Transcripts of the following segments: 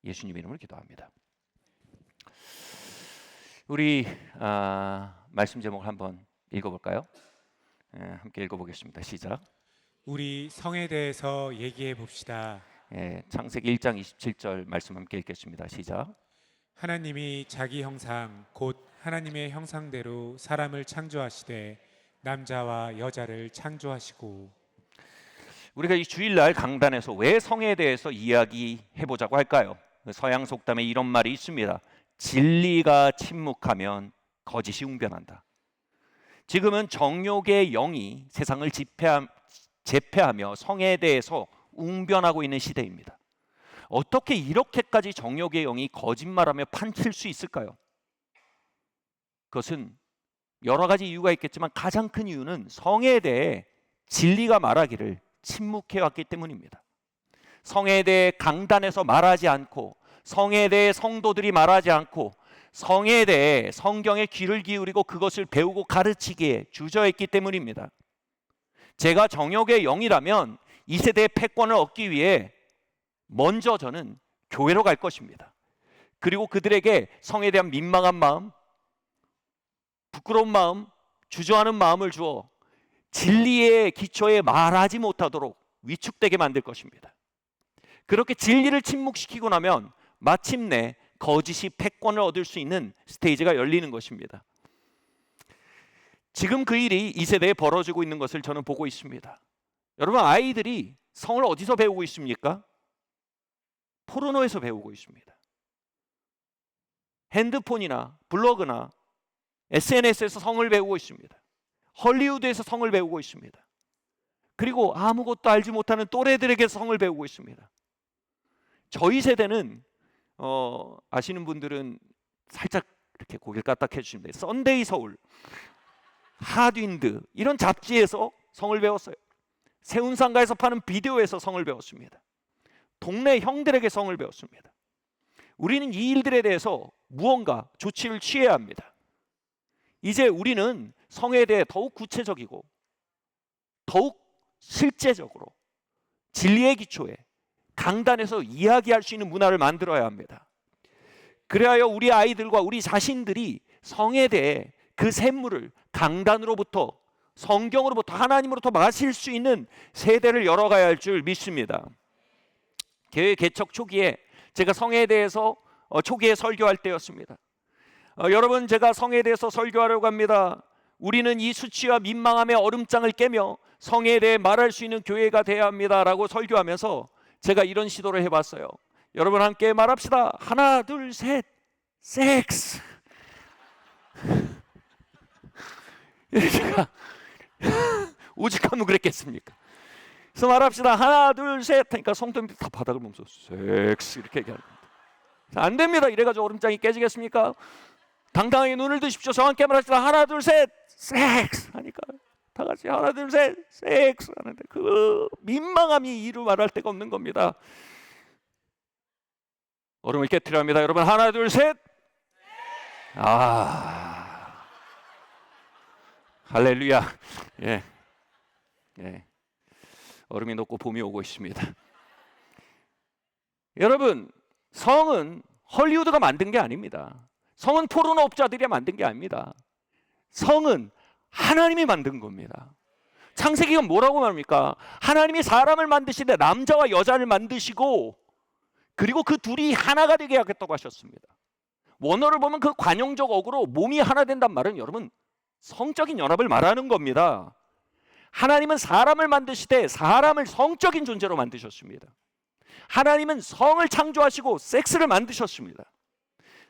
예수님 이름으로 기도합니다. 우리 말씀 제목을 한번 읽어볼까요? 함께 읽어보겠습니다. 시작. 우리 성에 대해서 얘기해 봅시다. 창세기 1장 27절 말씀 함께 읽겠습니다. 시작. 하나님이 자기 형상 곧 하나님의 형상대로 사람을 창조하시되 남자와 여자를 창조하시고. 우리가 이 주일날 강단에서 왜 성에 대해서 이야기해보자고 할까요? 서양 속담에 이런 말이 있습니다. 진리가 침묵하면 거짓이 웅변한다. 지금은 정욕의 영이 세상을 제패하며 성에 대해서 웅변하고 있는 시대입니다. 어떻게 이렇게까지 정욕의 영이 거짓말하며 판칠 수 있을까요? 그것은 여러 가지 이유가 있겠지만 가장 큰 이유는 성에 대해 진리가 말하기를 침묵해왔기 때문입니다. 성에 대해 강단에서 말하지 않고, 성에 대해 성도들이 말하지 않고, 성에 대해 성경에 귀를 기울이고 그것을 배우고 가르치기에 주저했기 때문입니다. 제가 정욕의 영이라면 이 세대의 패권을 얻기 위해 먼저 저는 교회로 갈 것입니다. 그리고 그들에게 성에 대한 민망한 마음, 부끄러운 마음, 주저하는 마음을 주어 진리의 기초에 말하지 못하도록 위축되게 만들 것입니다. 그렇게 진리를 침묵시키고 나면 마침내 거짓이 패권을 얻을 수 있는 스테이지가 열리는 것입니다. 지금 그 일이 이 세대에 벌어지고 있는 것을 저는 보고 있습니다. 여러분, 아이들이 성을 어디서 배우고 있습니까? 포르노에서 배우고 있습니다. 핸드폰이나 블로그나 SNS에서 성을 배우고 있습니다. 헐리우드에서 성을 배우고 있습니다. 그리고 아무것도 알지 못하는 또래들에게 성을 배우고 있습니다. 저희 세대는 아시는 분들은 살짝 이렇게 고개를 까딱해 주시면 돼요. 썬데이 서울, 핫윈드 이런 잡지에서 성을 배웠어요. 세운상가에서 파는 비디오에서 성을 배웠습니다. 동네 형들에게 성을 배웠습니다. 우리는 이 일들에 대해서 무언가 조치를 취해야 합니다. 이제 우리는 성에 대해 더욱 구체적이고 더욱 실제적으로 진리의 기초에 강단에서 이야기할 수 있는 문화를 만들어야 합니다. 그래야 우리 아이들과 우리 자신들이 성에 대해 그 샘물을 강단으로부터, 성경으로부터, 하나님으로부터 마실 수 있는 세대를 열어가야 할 줄 믿습니다. 교회 개척 초기에 제가 성에 대해서 초기에 설교할 때였습니다. 여러분, 제가 성에 대해서 설교하려고 합니다. 우리는 이 수치와 민망함의 얼음장을 깨며 성에 대해 말할 수 있는 교회가 되어야 합니다 라고 설교하면서 제가 이런 시도를 해봤어요. 여러분 함께 말합시다. 하나 둘 셋 섹스. 제가 오직하면 그랬겠습니까? 그래서 말합시다. 하나 둘 셋 하니까 성도님들 다 바닥을 보면서 섹스 이렇게 얘기합니다. 안 됩니다. 이래가지고 얼음장이 깨지겠습니까? 당당하게 눈을 드십시오. 저와 함께 말합시다. 하나 둘 셋 섹스 하니까 다 같이 하나 둘 셋 섹스 하는데 그 민망함이 이루 말할 데가 없는 겁니다. 얼음을 깨트려 합니다. 여러분 하나 둘 셋. 할렐루야. 예. 얼음이 녹고 봄이 오고 있습니다. 여러분, 성은 헐리우드가 만든 게 아닙니다. 성은 포르노 업자들이 만든 게 아닙니다. 성은 하나님이 만든 겁니다. 창세기가 뭐라고 말합니까? 하나님이 사람을 만드시되 남자와 여자를 만드시고 그리고 그 둘이 하나가 되게 하겠다고 하셨습니다. 원어를 보면 그 관용적 어구로 몸이 하나 된단 말은 여러분 성적인 연합을 말하는 겁니다. 하나님은 사람을 만드시되 사람을 성적인 존재로 만드셨습니다. 하나님은 성을 창조하시고 섹스를 만드셨습니다.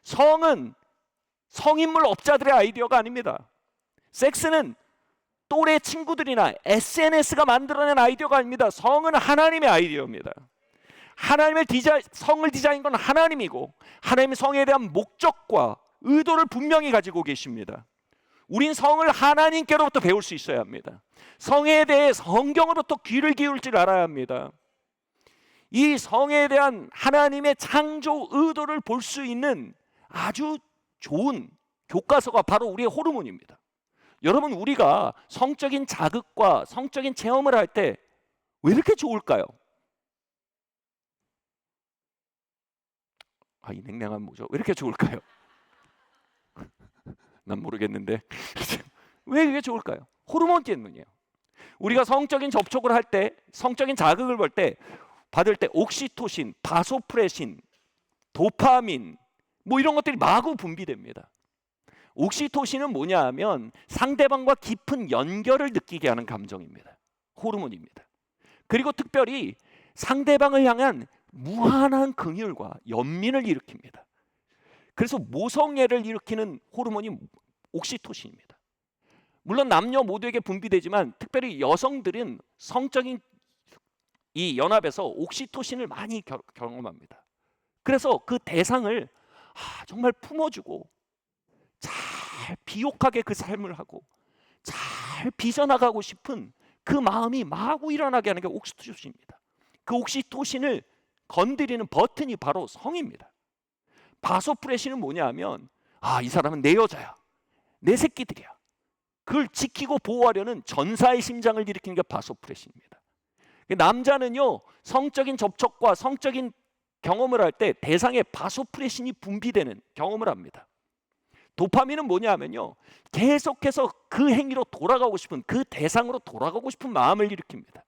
성은 성인물 업자들의 아이디어가 아닙니다. 섹스는 또래 친구들이나 SNS가 만들어낸 아이디어가 아닙니다. 성은 하나님의 아이디어입니다. 하나님의 성을 디자인한 건 하나님이고 하나님의 성에 대한 목적과 의도를 분명히 가지고 계십니다. 우린 성을 하나님께로부터 배울 수 있어야 합니다. 성에 대해 성경으로부터 귀를 기울일 줄 알아야 합니다. 이 성에 대한 하나님의 창조 의도를 볼 수 있는 아주 좋은 교과서가 바로 우리의 호르몬입니다. 여러분, 우리가 성적인 자극과 성적인 체험을 할 때 왜 이렇게 좋을까요? 이 냉랭한 모자 왜 이렇게 좋을까요? 난 모르겠는데 왜 이게 좋을까요? 호르몬 때문이에요. 우리가 성적인 접촉을 할 때, 성적인 자극을 받을 때 옥시토신, 바소프레신, 도파민 뭐 이런 것들이 마구 분비됩니다. 옥시토신은 뭐냐 하면 상대방과 깊은 연결을 느끼게 하는 감정입니다. 호르몬입니다. 그리고 특별히 상대방을 향한 무한한 긍휼과 연민을 일으킵니다. 그래서 모성애를 일으키는 호르몬이 옥시토신입니다. 물론 남녀 모두에게 분비되지만 특별히 여성들은 성적인 이 연합에서 옥시토신을 많이 경험합니다. 그래서 그 대상을 정말 품어주고 잘 비옥하게 그 삶을 하고 잘 빚어나가고 싶은 그 마음이 마구 일어나게 하는 게 옥시토신입니다. 그 옥시토신을 건드리는 버튼이 바로 성입니다. 바소프레신은 뭐냐 하면 이 사람은 내 여자야, 내 새끼들이야. 그걸 지키고 보호하려는 전사의 심장을 일으키는 게 바소프레신입니다. 남자는요, 성적인 접촉과 성적인 경험을 할 때 대상의 바소프레신이 분비되는 경험을 합니다. 도파민은 뭐냐 하면요, 계속해서 그 행위로 돌아가고 싶은, 그 대상으로 돌아가고 싶은 마음을 일으킵니다.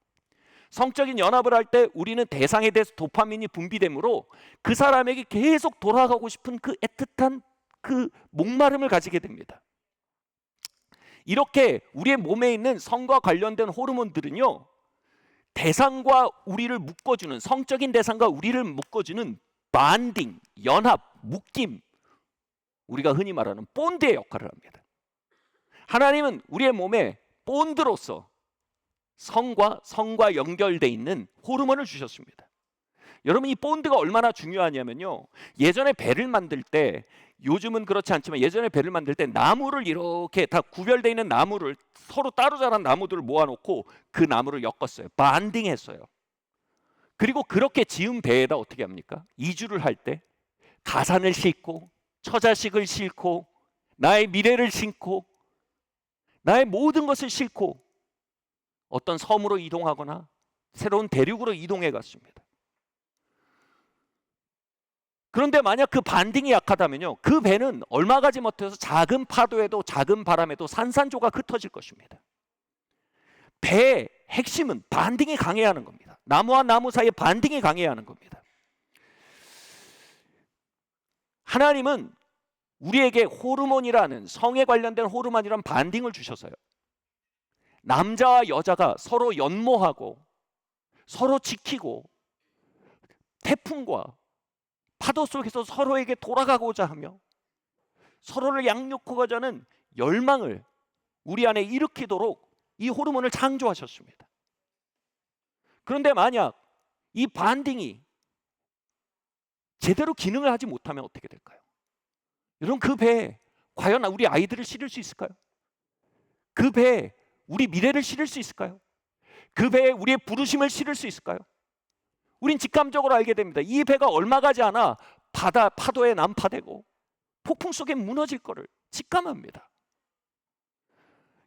성적인 연합을 할 때 우리는 대상에 대해서 도파민이 분비되므로 그 사람에게 계속 돌아가고 싶은 그 애틋한 그 목마름을 가지게 됩니다. 이렇게 우리의 몸에 있는 성과 관련된 호르몬들은요, 대상과 우리를 묶어주는, 성적인 대상과 우리를 묶어주는 반딩, 연합, 묶임, 우리가 흔히 말하는 본드의 역할을 합니다. 하나님은 우리의 몸에 본드로서 성과 연결되어 있는 호르몬을 주셨습니다. 여러분, 이 본드가 얼마나 중요하냐면요, 예전에 배를 만들 때, 요즘은 그렇지 않지만 예전에 배를 만들 때 나무를 이렇게 다 구별되어 있는 나무를, 서로 따로 자란 나무들을 모아놓고 그 나무를 엮었어요. 반딩했어요. 그리고 그렇게 지은 배에다 어떻게 합니까? 이주를 할 때 가산을 싣고 처자식을 싣고 나의 미래를 싣고 나의 모든 것을 싣고 어떤 섬으로 이동하거나 새로운 대륙으로 이동해 갔습니다. 그런데 만약 그 반딩이 약하다면요, 그 배는 얼마 가지 못해서 작은 파도에도 작은 바람에도 산산조각 흩어질 것입니다. 배의 핵심은 반딩이 강해야 하는 겁니다. 나무와 나무 사이에 반딩이 강해야 하는 겁니다. 하나님은 우리에게 호르몬이라는, 성에 관련된 호르몬이라는 반딩을 주셔서요, 남자와 여자가 서로 연모하고 서로 지키고 태풍과 파도 속에서 서로에게 돌아가고자 하며 서로를 양육하고자 하는 열망을 우리 안에 일으키도록 이 호르몬을 창조하셨습니다. 그런데 만약 이 반딩이 제대로 기능을 하지 못하면 어떻게 될까요? 여러분, 그 배에 과연 우리 아이들을 실을 수 있을까요? 그 배에 우리 미래를 실을 수 있을까요? 그 배에 우리의 부르심을 실을 수 있을까요? 우린 직감적으로 알게 됩니다. 이 배가 얼마 가지 않아 파도에 난파되고 폭풍 속에 무너질 거를 직감합니다.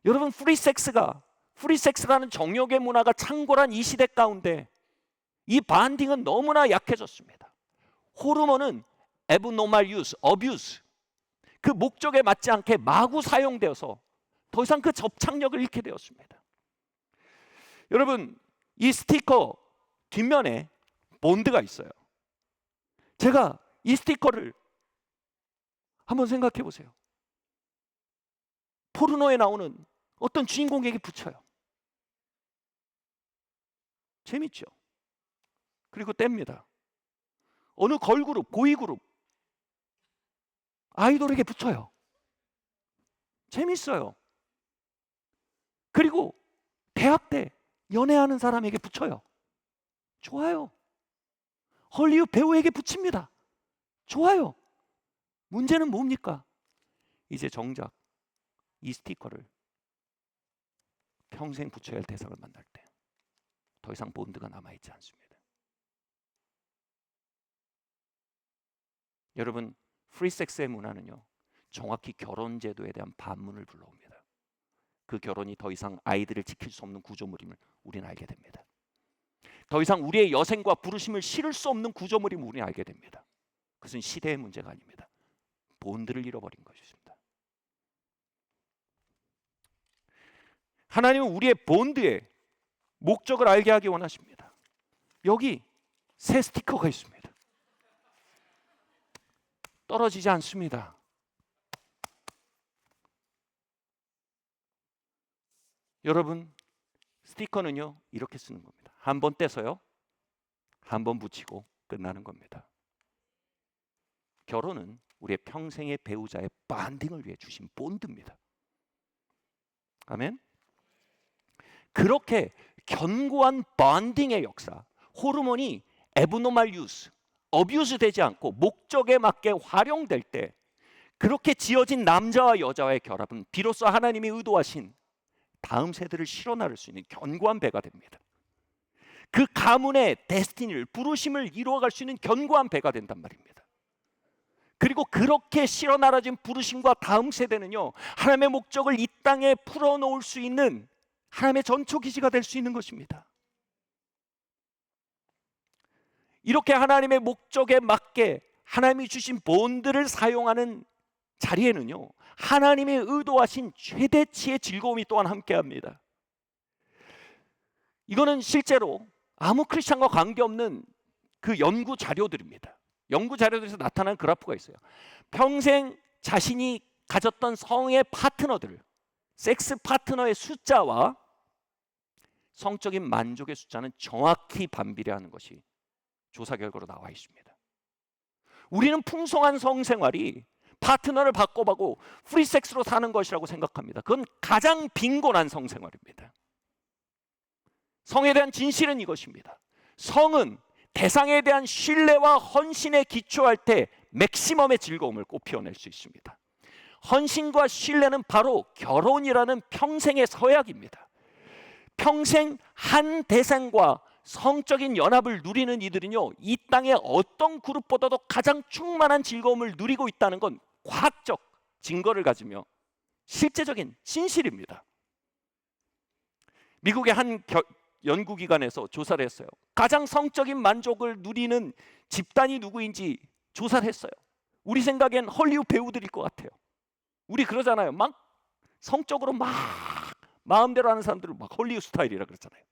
여러분, 프리섹스라는 정욕의 문화가 창궐한 이 시대 가운데 이 반딩은 너무나 약해졌습니다. 호르몬은 abnormal use, abuse, 그 목적에 맞지 않게 마구 사용되어서 더 이상 그 접착력을 잃게 되었습니다. 여러분, 이 스티커 뒷면에 본드가 있어요. 제가 이 스티커를 한번 생각해 보세요. 포르노에 나오는 어떤 주인공에게 붙여요. 재밌죠? 그리고 뗍니다. 어느 걸그룹, 보이그룹, 아이돌에게 붙여요. 재밌어요. 그리고 대학 때 연애하는 사람에게 붙여요. 좋아요. 헐리우드 배우에게 붙입니다. 좋아요. 문제는 뭡니까? 이제 정작 이 스티커를 평생 붙여야 할 대상을 만날 때 더 이상 본드가 남아있지 않습니다. 여러분, 프리섹스의 문화는요, 정확히 결혼 제도에 대한 반문을 불러옵니다. 그 결혼이 더 이상 아이들을 지킬 수 없는 구조물임을 우리는 알게 됩니다. 더 이상 우리의 여생과 부르심을 실을 수 없는 구조물임을 우리는 알게 됩니다. 그것은 시대의 문제가 아닙니다. 본들을 잃어버린 것입니다. 하나님은 우리의 본드의 목적을 알게 하기 원하십니다. 여기 새 스티커가 있습니다. 떨어지지 않습니다. 여러분, 스티커는요 이렇게 쓰는 겁니다. 한 번 떼서요, 한 번 붙이고 끝나는 겁니다. 결혼은 우리의 평생의 배우자의 반딩을 위해 주신 본드입니다. 아멘. 그렇게 견고한 반딩의 역사, 호르몬이 애브노말 유스, 어뷰스 되지 않고 목적에 맞게 활용될 때 그렇게 지어진 남자와 여자와의 결합은 비로소 하나님이 의도하신 다음 세대를 실어 나를 수 있는 견고한 배가 됩니다. 그 가문의 데스티니를, 부르심을 이루어갈 수 있는 견고한 배가 된단 말입니다. 그리고 그렇게 실어 나라진 부르심과 다음 세대는요, 하나님의 목적을 이 땅에 풀어놓을 수 있는 하나님의 전초기지가 될 수 있는 것입니다. 이렇게 하나님의 목적에 맞게 하나님이 주신 본들을 사용하는 자리에는요, 하나님의 의도하신 최대치의 즐거움이 또한 함께합니다. 이거는 실제로 아무 크리스찬과 관계없는 그 연구 자료들입니다. 연구 자료들에서 나타난 그래프가 있어요. 평생 자신이 가졌던 성의 파트너들, 섹스 파트너의 숫자와 성적인 만족의 숫자는 정확히 반비례하는 것이 조사 결과로 나와 있습니다. 우리는 풍성한 성생활이 파트너를 바꿔보고 프리섹스로 사는 것이라고 생각합니다. 그건 가장 빈곤한 성생활입니다. 성에 대한 진실은 이것입니다. 성은 대상에 대한 신뢰와 헌신에 기초할 때 맥시멈의 즐거움을 꽃피워낼 수 있습니다. 헌신과 신뢰는 바로 결혼이라는 평생의 서약입니다. 평생 한 대상과 성적인 연합을 누리는 이들은요, 이 땅의 어떤 그룹보다도 가장 충만한 즐거움을 누리고 있다는 건 과학적 증거를 가지며 실제적인 진실입니다. 미국의 한 연구기관에서 조사를 했어요. 가장 성적인 만족을 누리는 집단이 누구인지 조사를 했어요. 우리 생각엔 헐리우드 배우들일 것 같아요. 우리 그러잖아요. 막 성적으로 막 마음대로 하는 사람들을 막 헐리우드 스타일이라 그러잖아요.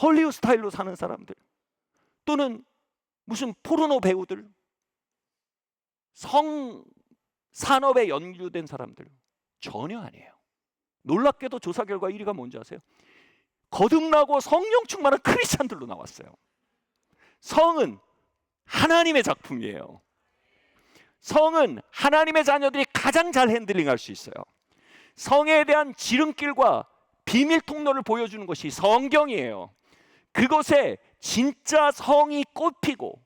헐리우드 스타일로 사는 사람들, 또는 무슨 포르노 배우들, 성 산업에 연루된 사람들 전혀 아니에요. 놀랍게도 조사 결과 1위가 뭔지 아세요? 거듭나고 성령 충만한 크리스찬들로 나왔어요. 성은 하나님의 작품이에요. 성은 하나님의 자녀들이 가장 잘 핸들링할 수 있어요. 성에 대한 지름길과 비밀 통로를 보여주는 것이 성경이에요. 그곳에 진짜 성이 꽃피고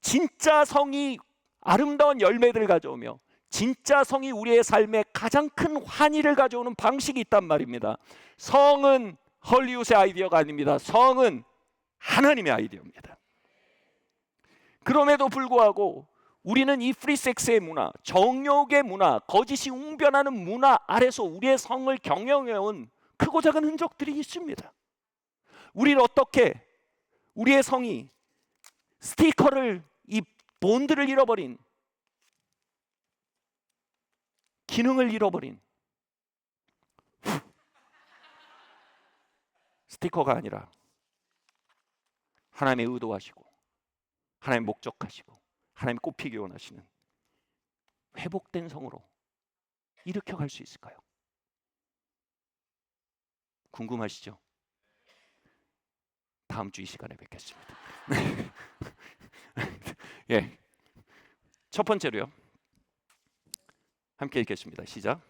진짜 성이 아름다운 열매들을 가져오며 진짜 성이 우리의 삶에 가장 큰 환희를 가져오는 방식이 있단 말입니다. 성은 헐리우드의 아이디어가 아닙니다. 성은 하나님의 아이디어입니다. 그럼에도 불구하고 우리는 이 프리섹스의 문화, 정욕의 문화, 거짓이 웅변하는 문화 아래서 우리의 성을 경영해온 크고 작은 흔적들이 있습니다. 우리는 어떻게 우리의 성이 스티커를, 이 본드를 잃어버린, 기능을 잃어버린 스티커가 아니라 하나님의 의도하시고 하나님 목적하시고 하나님 꽃피기 원하시는 회복된 성으로 일으켜갈 수 있을까요? 궁금하시죠? 다음 주 이 시간에 뵙겠습니다. 예, 첫 번째로요, 함께 읽겠습니다. 시작.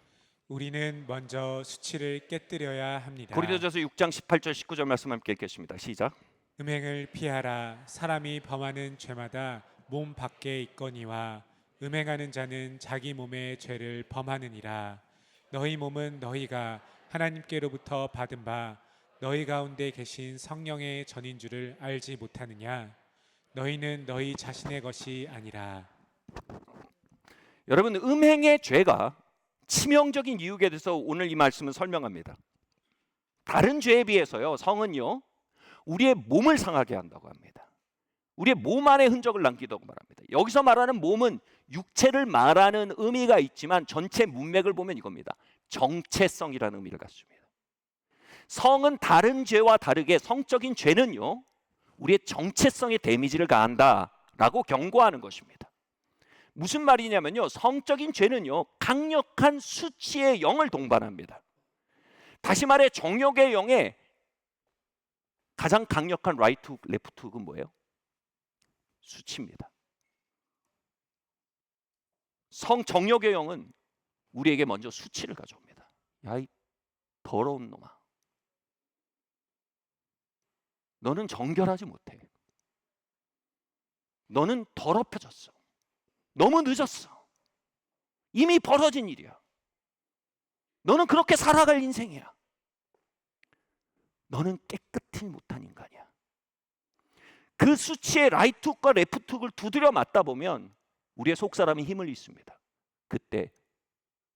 우리는 먼저 수치를 깨뜨려야 합니다. 고린도전서 6장 18절 19절 말씀 함께 읽겠습니다. 시작. 음행을 피하라. 사람이 범하는 죄마다 몸 밖에 있거니와 음행하는 자는 자기 몸의 죄를 범하느니라. 너희 몸은 너희가 하나님께로부터 받은 바 너희 가운데 계신 성령의 전인 줄을 알지 못하느냐? 너희는 너희 자신의 것이 아니라. 여러분, 음행의 죄가 치명적인 이유에 대해서 오늘 이 말씀은 설명합니다. 다른 죄에 비해서요, 성은요, 우리의 몸을 상하게 한다고 합니다. 우리의 몸 안에 흔적을 남기다고 말합니다. 여기서 말하는 몸은 육체를 말하는 의미가 있지만 전체 문맥을 보면 이겁니다. 정체성이라는 의미를 갖습니다. 성은 다른 죄와 다르게 성적인 죄는요, 우리의 정체성에 데미지를 가한다라고 경고하는 것입니다. 무슨 말이냐면요, 성적인 죄는요, 강력한 수치의 영을 동반합니다. 다시 말해 정욕의 영에 가장 강력한 라이트 레프트 훅은 뭐예요? 수치입니다. 정욕의 영은 우리에게 먼저 수치를 가져옵니다. 야, 이 더러운 놈아, 너는 정결하지 못해. 너는 더럽혀졌어. 너무 늦었어. 이미 벌어진 일이야. 너는 그렇게 살아갈 인생이야. 너는 깨끗이 못한 인간이야. 그 수치의 라이트훅과 레프트훅을 두드려 맞다 보면 우리의 속사람이 힘을 잃습니다. 그때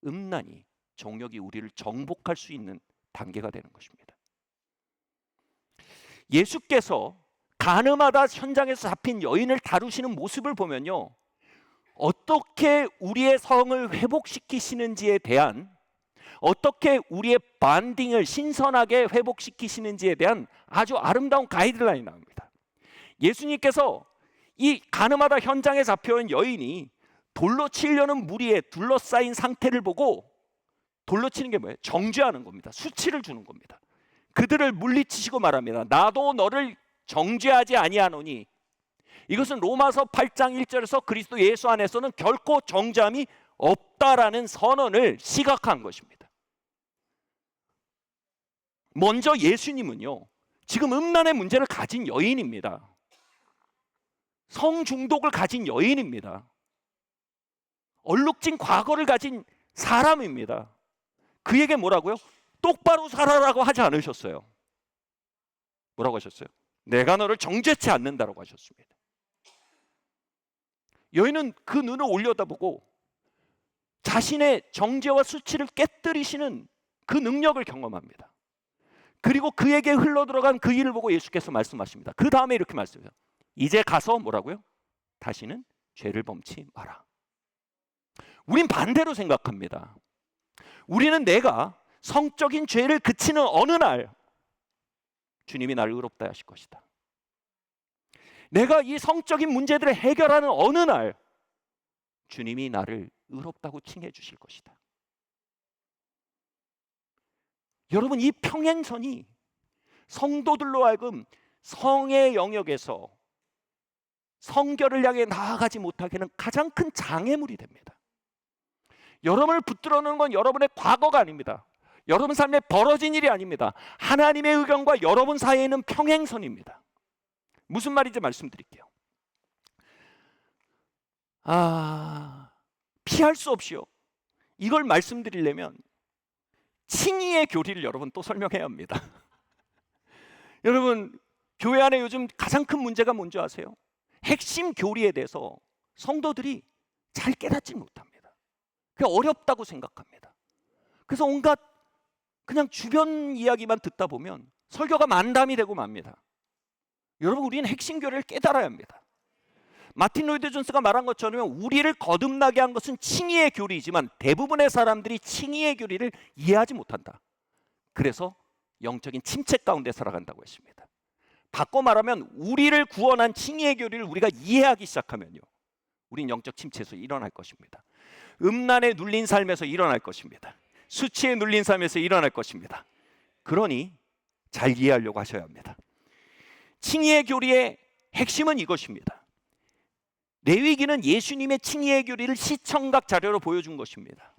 음란이, 정욕이 우리를 정복할 수 있는 단계가 되는 것입니다. 예수께서 가늠하다 현장에서 잡힌 여인을 다루시는 모습을 보면요, 어떻게 우리의 성을 회복시키시는지에 대한, 어떻게 우리의 반딩을 신선하게 회복시키시는지에 대한 아주 아름다운 가이드라인이 나옵니다. 예수님께서 이 가늠하다 현장에 잡혀온 여인이 돌로 치려는 무리에 둘러싸인 상태를 보고, 돌로 치는 게 뭐예요? 정죄하는 겁니다. 수치를 주는 겁니다. 그들을 물리치시고 말합니다. 나도 너를 정죄하지 아니하노니. 이것은 로마서 8장 1절에서 그리스도 예수 안에서는 결코 정죄함이 없다라는 선언을 시각한 것입니다. 먼저 예수님은요, 지금 음란의 문제를 가진 여인입니다. 성중독을 가진 여인입니다. 얼룩진 과거를 가진 사람입니다. 그에게 뭐라고요? 똑바로 살아라고 하지 않으셨어요. 뭐라고 하셨어요? 내가 너를 정죄치 않는다라고 하셨습니다. 여인은 그 눈을 올려다보고 자신의 정죄와 수치를 깨뜨리시는 그 능력을 경험합니다. 그리고 그에게 흘러들어간 그 일을 보고 예수께서 말씀하십니다. 그 다음에 이렇게 말씀해요. 이제 가서 뭐라고요? 다시는 죄를 범치 마라. 우린 반대로 생각합니다. 우리는 내가 성적인 죄를 그치는 어느 날 주님이 나를 의롭다 하실 것이다. 내가 이 성적인 문제들을 해결하는 어느 날 주님이 나를 의롭다고 칭해 주실 것이다. 여러분, 이 평행선이 성도들로 하여금 성의 영역에서 성결을 향해 나아가지 못하게 하는 가장 큰 장애물이 됩니다. 여러분을 붙들어놓는 건 여러분의 과거가 아닙니다. 여러분 삶에 벌어진 일이 아닙니다. 하나님의 의견과 여러분 사이에 있는 평행선입니다. 무슨 말인지 말씀드릴게요. 피할 수 없이요, 이걸 말씀드리려면 칭의의 교리를 여러분 또 설명해야 합니다. 여러분, 교회 안에 요즘 가장 큰 문제가 뭔지 아세요? 핵심 교리에 대해서 성도들이 잘 깨닫지 못합니다. 그게 어렵다고 생각합니다. 그래서 온갖 그냥 주변 이야기만 듣다 보면 설교가 만담이 되고 맙니다. 여러분, 우리는 핵심 교리를 깨달아야 합니다. 마틴 로이드 존스가 말한 것처럼 우리를 거듭나게 한 것은 칭의의 교리이지만 대부분의 사람들이 칭의의 교리를 이해하지 못한다. 그래서 영적인 침체 가운데 살아간다고 했습니다. 바꿔 말하면 우리를 구원한 칭의의 교리를 우리가 이해하기 시작하면요, 우린 영적 침체에서 일어날 것입니다. 음란에 눌린 삶에서 일어날 것입니다. 수치에 눌린 삶에서 일어날 것입니다. 그러니 잘 이해하려고 하셔야 합니다. 칭의의 교리의 핵심은 이것입니다. 레위기는 예수님의 칭의의 교리를 시청각 자료로 보여준 것입니다.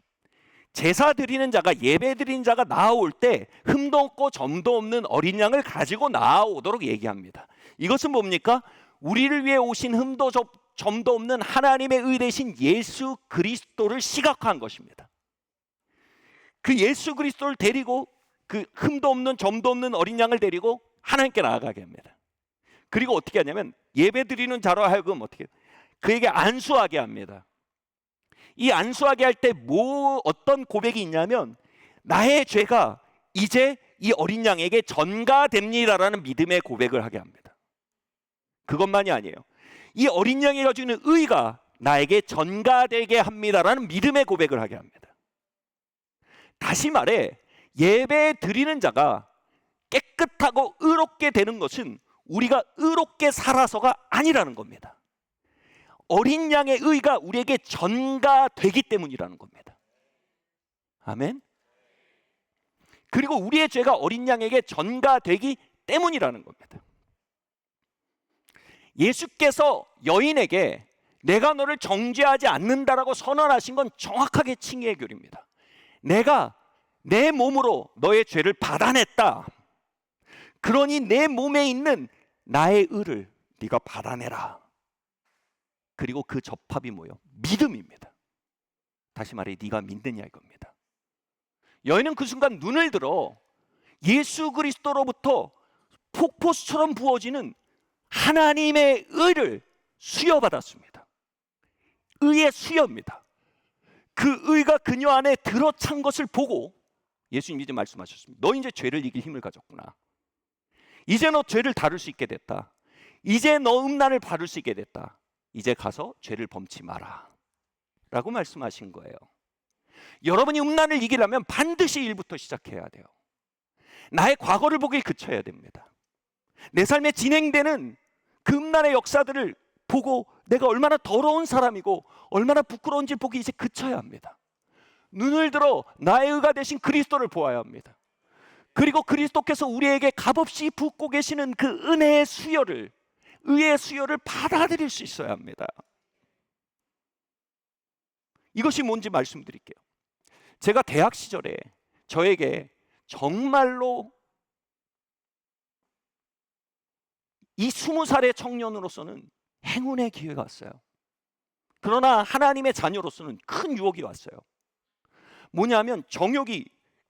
제사 드리는 자가, 예배 드리는 자가 나아올 때 흠도 없고 점도 없는 어린 양을 가지고 나아오도록 얘기합니다. 이것은 뭡니까? 우리를 위해 오신 흠도 점도 없는 하나님의 의 대신 예수 그리스도를 시각화한 것입니다. 그 예수 그리스도를 데리고, 그 흠도 없는 점도 없는 어린 양을 데리고 하나님께 나아가게 합니다. 그리고 어떻게 하냐면 예배 드리는 자로 하여금 어떻게 그에게 안수하게 합니다. 이 안수하게 할 때 어떤 고백이 있냐면, 나의 죄가 이제 이 어린 양에게 전가됩니다라는 믿음의 고백을 하게 합니다. 그것만이 아니에요. 이 어린 양이 가지고 있는 의가 나에게 전가되게 합니다라는 믿음의 고백을 하게 합니다. 다시 말해 예배 드리는 자가 깨끗하고 의롭게 되는 것은 우리가 의롭게 살아서가 아니라는 겁니다. 어린 양의 의가 우리에게 전가되기 때문이라는 겁니다. 아멘. 그리고 우리의 죄가 어린 양에게 전가되기 때문이라는 겁니다. 예수께서 여인에게 내가 너를 정죄하지 않는다라고 선언하신 건 정확하게 칭의의 교리입니다. 내가 내 몸으로 너의 죄를 받아냈다. 그러니 내 몸에 있는 나의 의를 네가 받아내라. 그리고 그 접합이 뭐예요? 믿음입니다. 다시 말해 네가 믿느냐 이겁니다. 여인은 그 순간 눈을 들어 예수 그리스도로부터 폭포수처럼 부어지는 하나님의 의를 수여받았습니다. 의의 수여입니다. 그 의가 그녀 안에 들어찬 것을 보고 예수님이 이제 말씀하셨습니다. 너 이제 죄를 이길 힘을 가졌구나. 이제 너 죄를 다룰 수 있게 됐다. 이제 너 음란을 바를 수 있게 됐다. 이제 가서 죄를 범치 마라 라고 말씀하신 거예요. 여러분이 음란을 이기려면 반드시 일부터 시작해야 돼요. 나의 과거를 보길 그쳐야 됩니다. 내 삶에 진행되는 그 음란의 역사들을 보고 내가 얼마나 더러운 사람이고 얼마나 부끄러운지 보기 이제 그쳐야 합니다. 눈을 들어 나의 의가 되신 그리스도를 보아야 합니다. 그리고 그리스도께서 우리에게 값없이 붓고 계시는 그 은혜의 수요를, 의의 수요를 받아들일 수 있어야 합니다. 이것이 뭔지 말씀드릴게요. 제가 대학 시절에 저에게 정말로 이 20살의 청년으로서는 행운의 기회가 왔어요. 그러나 하나님의 자녀로서는 큰 유혹이 왔어요. 뭐냐면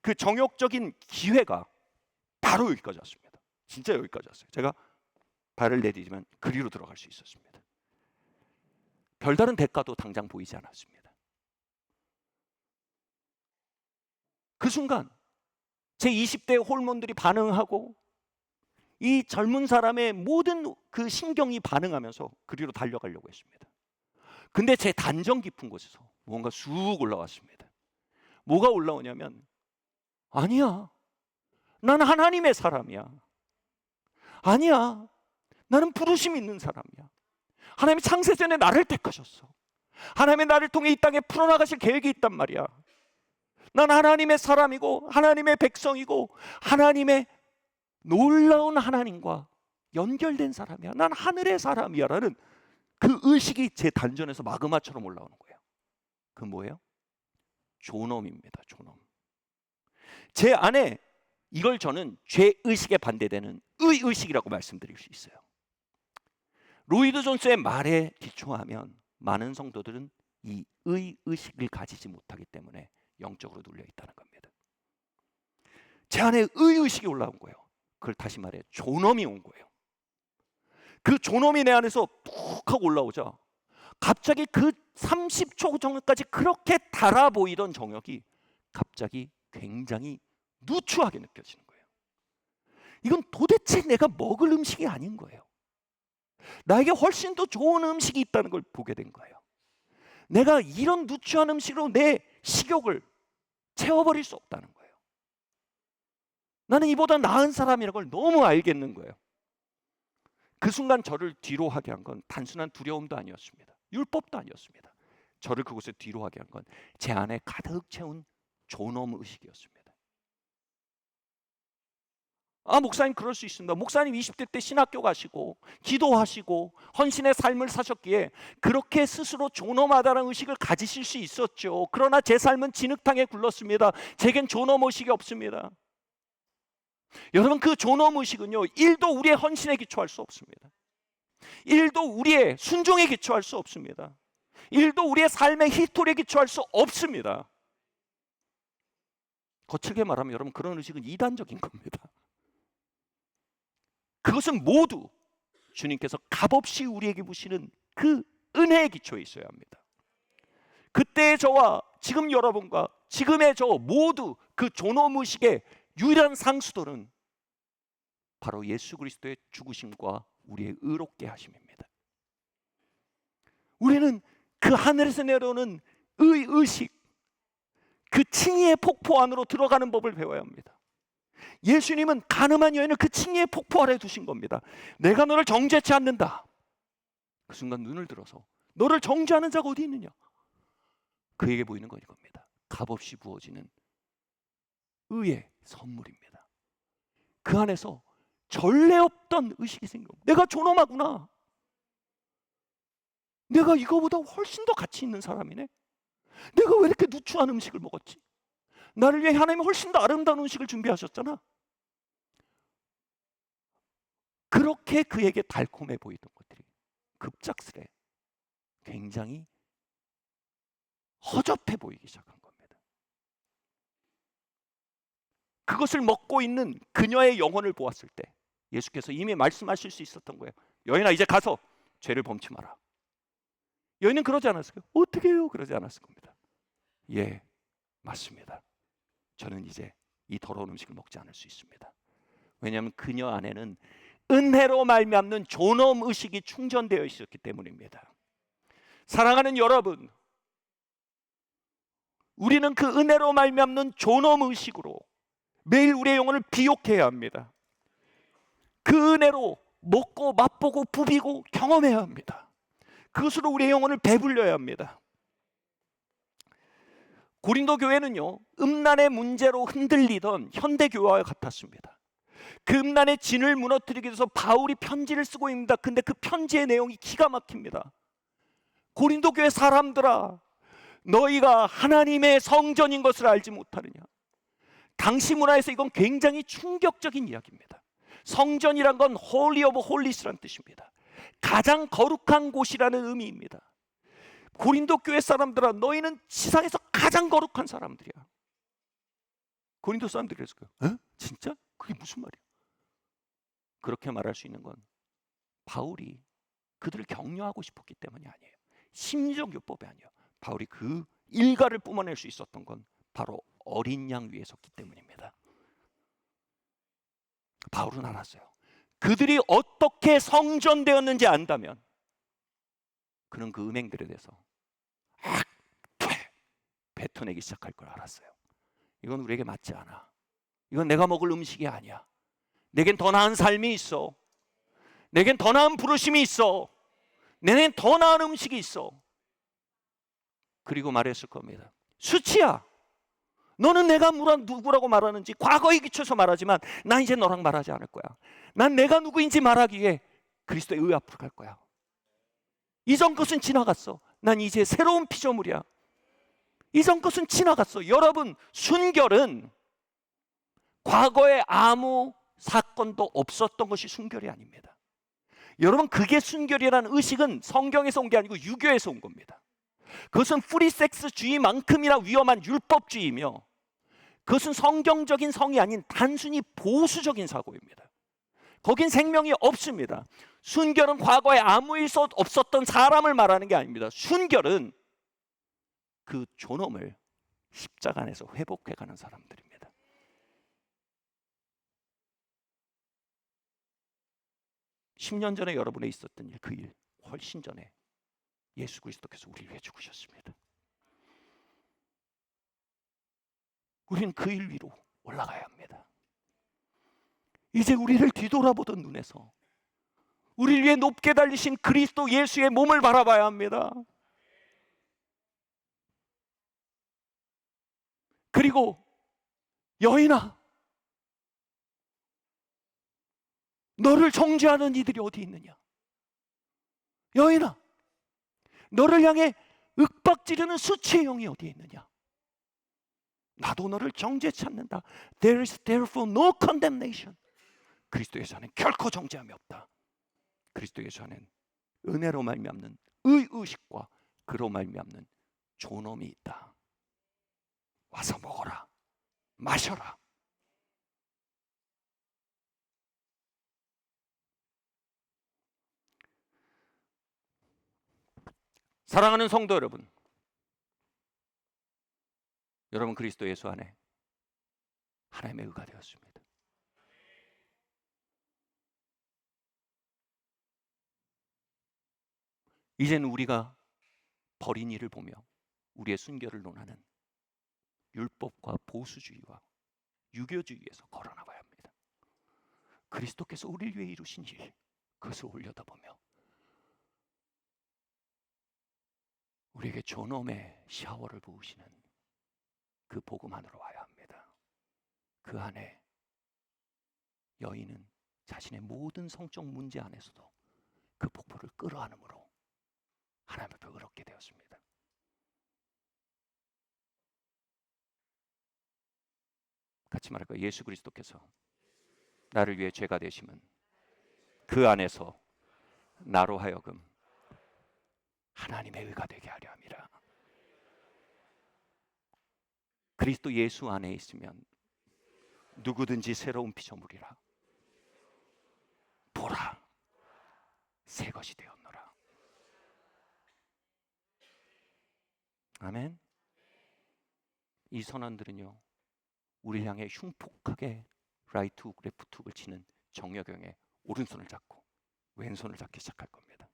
그 정욕적인 기회가 바로 여기까지 왔습니다. 진짜 여기까지 왔어요. 제가 발을 내디디면 그리로 들어갈 수 있었습니다. 별다른 대가도 당장 보이지 않았습니다. 그 순간 제 20대 호르몬들이 반응하고 이 젊은 사람의 모든 그 신경이 반응하면서 그리로 달려가려고 했습니다. 근데 제 단정 깊은 곳에서 뭔가 쑥 올라왔습니다. 뭐가 올라오냐면 아니야, 난 하나님의 사람이야. 아니야, 나는 부르심 있는 사람이야. 하나님이 창세전에 나를 택하셨어. 하나님의 나를 통해 이 땅에 풀어나가실 계획이 있단 말이야. 난 하나님의 사람이고 하나님의 백성이고 하나님의 놀라운 하나님과 연결된 사람이야. 난 하늘의 사람이야 라는 그 의식이 제 단전에서 마그마처럼 올라오는 거예요. 그 뭐예요? 존엄입니다. 존엄. 제 안에 이걸 저는 죄의식에 반대되는 의의식이라고 말씀드릴 수 있어요. 로이드 존스의 말에 기초하면 많은 성도들은 이 의의식을 가지지 못하기 때문에 영적으로 눌려 있다는 겁니다. 제 안에 의의식이 올라온 거예요. 그걸 다시 말해 존엄이 온 거예요. 그 존엄이 내 안에서 푹 하고 올라오자 갑자기 그 30초 전까지 그렇게 달아 보이던 정욕이 갑자기 굉장히 누추하게 느껴지는 거예요. 이건 도대체 내가 먹을 음식이 아닌 거예요. 나에게 훨씬 더 좋은 음식이 있다는 걸 보게 된 거예요. 내가 이런 누추한 음식으로 내 식욕을 채워버릴 수 없다는 거예요. 나는 이보다 나은 사람이라는 걸 너무 알겠는 거예요. 그 순간 저를 뒤로 하게 한 건 단순한 두려움도 아니었습니다. 율법도 아니었습니다. 저를 그곳에 뒤로 하게 한 건 제 안에 가득 채운 존엄 의식이었습니다. 아, 목사님 그럴 수 있습니다. 목사님 20대 때 신학교 가시고 기도하시고 헌신의 삶을 사셨기에 그렇게 스스로 존엄하다는 의식을 가지실 수 있었죠. 그러나 제 삶은 진흙탕에 굴렀습니다. 제겐 존엄 의식이 없습니다. 여러분, 그 존엄 의식은요 1도 우리의 헌신에 기초할 수 없습니다. 1도 우리의 순종에 기초할 수 없습니다. 1도 우리의 삶의 히스토리에 기초할 수 없습니다. 거칠게 말하면 여러분, 그런 의식은 이단적인 겁니다. 그것은 모두 주님께서 값없이 우리에게 부시는 그 은혜의 기초에 있어야 합니다. 그때의 저와 지금 여러분과 지금의 저 모두 그 존엄의식의 유일한 상수도는 바로 예수 그리스도의 죽으심과 우리의 의롭게 하심입니다. 우리는 그 하늘에서 내려오는 의식, 그 칭의의 폭포 안으로 들어가는 법을 배워야 합니다. 예수님은 가늠한 여인을 그 칭의의 폭포 아래 두신 겁니다. 내가 너를 정죄치 않는다. 그 순간 눈을 들어서 너를 정죄하는 자가 어디 있느냐? 그에게 보이는 건 이겁니다. 값없이 부어지는 의의 선물입니다. 그 안에서 전례 없던 의식이 생겨. 내가 존엄하구나. 내가 이거보다 훨씬 더 가치 있는 사람이네. 내가 왜 이렇게 누추한 음식을 먹었지? 나를 위해 하나님이 훨씬 더 아름다운 음식을 준비하셨잖아. 그렇게 그에게 달콤해 보이던 것들이 급작스레 굉장히 허접해 보이기 시작한 겁니다. 그것을 먹고 있는 그녀의 영혼을 보았을 때 예수께서 이미 말씀하실 수 있었던 거예요. 여인아, 이제 가서 죄를 범치 마라. 여인은 그러지 않았어요. 어떻게 해요? 그러지 않았을 겁니다. 예, 맞습니다. 저는 이제 이 더러운 음식을 먹지 않을 수 있습니다. 왜냐하면 그녀 안에는 은혜로 말미암는 존엄 의식이 충전되어 있었기 때문입니다. 사랑하는 여러분, 우리는 그 은혜로 말미암는 존엄 의식으로 매일 우리의 영혼을 비옥해야 합니다. 그 은혜로 먹고 맛보고 부비고 경험해야 합니다. 그것으로 우리의 영혼을 배불려야 합니다. 고린도 교회는요, 음란의 문제로 흔들리던 현대 교회와 같았습니다. 그 음란의 진을 무너뜨리기 위해서 바울이 편지를 쓰고 있습니다. 근데 그 편지의 내용이 기가 막힙니다. 고린도 교회 사람들아, 너희가 하나님의 성전인 것을 알지 못하느냐. 당시 문화에서 이건 굉장히 충격적인 이야기입니다. 성전이란 건 Holy of Holies라는 뜻입니다. 가장 거룩한 곳이라는 의미입니다. 고린도 교회 사람들아, 너희는 지상에서 가장 거룩한 사람들이야. 고린도 사람들이 그랬을까요? 에? 진짜? 그게 무슨 말이야? 그렇게 말할 수 있는 건 바울이 그들을 격려하고 싶었기 때문이 아니에요. 심리적 요법이 아니에요. 바울이 그 일가를 뿜어낼 수 있었던 건 바로 어린 양 위에 섰기 때문입니다. 바울은 알았어요. 그들이 어떻게 성전되었는지 안다면 그는 그 음행들에 대해서 뱉어내기 시작할 걸 알았어요. 이건 우리에게 맞지 않아. 이건 내가 먹을 음식이 아니야. 내겐 더 나은 삶이 있어. 내겐 더 나은 부르심이 있어. 내겐 더 나은 음식이 있어. 그리고 말했을 겁니다. 수치야, 너는 내가 누구라고 말하는지 과거에 기초해서 말하지만 난 이제 너랑 말하지 않을 거야. 난 내가 누구인지 말하기 위해 그리스도의 의 앞으로 갈 거야. 이전 것은 지나갔어. 난 이제 새로운 피조물이야. 이전 것은 지나갔어. 여러분, 순결은 과거에 아무 사건도 없었던 것이 순결이 아닙니다. 여러분, 그게 순결이라는 의식은 성경에서 온 게 아니고 유교에서 온 겁니다. 그것은 프리섹스주의만큼이나 위험한 율법주의이며 그것은 성경적인 성이 아닌 단순히 보수적인 사고입니다. 거긴 생명이 없습니다. 순결은 과거에 아무 일 없었던 사람을 말하는 게 아닙니다. 순결은 그 존엄을 십자가 안에서 회복해가는 사람들입니다. (10년) 전에 여러분에 있었던 일, 그 일 훨씬 전에 예수 그리스도께서 우리를 위해 죽으셨습니다. 우리는 그 일 위로 올라가야 합니다. 이제 우리를 뒤돌아보던 눈에서 우리를 위해 높게 달리신 그리스도 예수의 몸을 바라봐야 합니다. 그리고 여인아, 너를 정죄하는 이들이 어디 있느냐? 여인아, 너를 향해 윽박지르는 수치의 영이 어디에 있느냐? 나도 너를 정죄치 않는다. There is therefore no condemnation. 그리스도 예수 안에는 결코 정죄함이 없다. 그리스도 예수 안에는 은혜로 말미암는 의식과 그로 말미암는 존엄이 있다. 와서 먹어라, 마셔라. 사랑하는 성도 여러분, 여러분 그리스도 예수 안에 하나님의 의가 되었습니다. 이제는 우리가 버린 이를 보며 우리의 순결을 논하는 율법과 보수주의와 유교주의에서 걸어나가야 합니다. 그리스도께서 우리를 위해 이루신 일, 그것을 올려다보며 우리에게 존엄의 샤워를 부으시는 그 복음 안으로 와야 합니다. 그 안에 여인은 자신의 모든 성적 문제 안에서도 그 폭포를 끌어안음으로 하나님의 벽을 얻게 되었습니다. 같이 말할까요? 예수 그리스도께서 나를 위해 죄가 되심은 그 안에서 나로 하여금 하나님의 의가 되게 하려 함이라. 그리스도 예수 안에 있으면 누구든지 새로운 피조물이라. 보라, 새 것이 되었노라. 아멘. 이 선언들은요, 우리를 향해 흉폭하게 라이트 훅, 레프트 훅을 치는 정여경의 오른손을 잡고 왼손을 잡기 시작할 겁니다.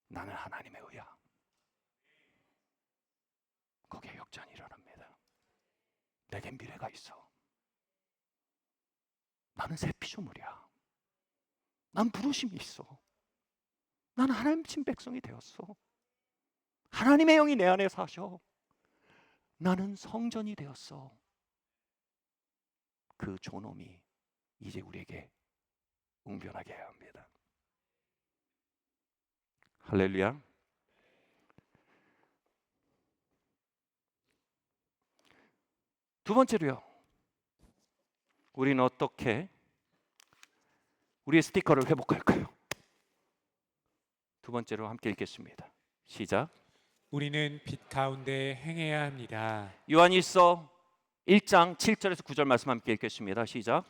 나는 하나님의 의야. 거기에 역전이 일어납니다. 내겐 미래가 있어. 나는 새 피조물이야. 난 부르심이 있어. 나는 하나님 친 백성이 되었어. 하나님의 영이 내 안에 사셔. 나는 성전이 되었어. 그 존엄이 이제 우리에게 웅변하게 해야 합니다. 할렐루야. 두 번째로요, 우리는 어떻게 우리의 스티커를 회복할까요? 두 번째로 함께 읽겠습니다. 시작. 우리는 빛 가운데 행해야 합니다. 요한일서 1장 7절에서 9절 말씀 함께 읽겠습니다. 시작.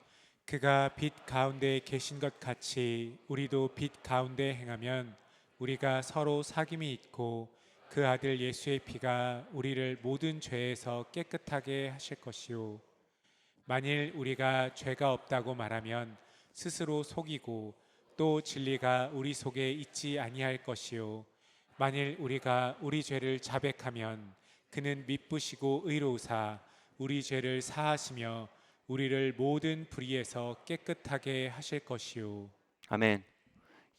그가 빛 가운데 계신 것 같이 우리도 빛 가운데 행하면 우리가 서로 사귐이 있고 그 아들 예수의 피가 우리를 모든 죄에서 깨끗하게 하실 것이요, 만일 우리가 죄가 없다고 말하면 스스로 속이고 또 진리가 우리 속에 있지 아니할 것이요, 만일 우리가 우리 죄를 자백하면 그는 미쁘시고 의로우사 우리 죄를 사하시며 우리를 모든 불의에서 깨끗하게 하실 것이요. 아멘.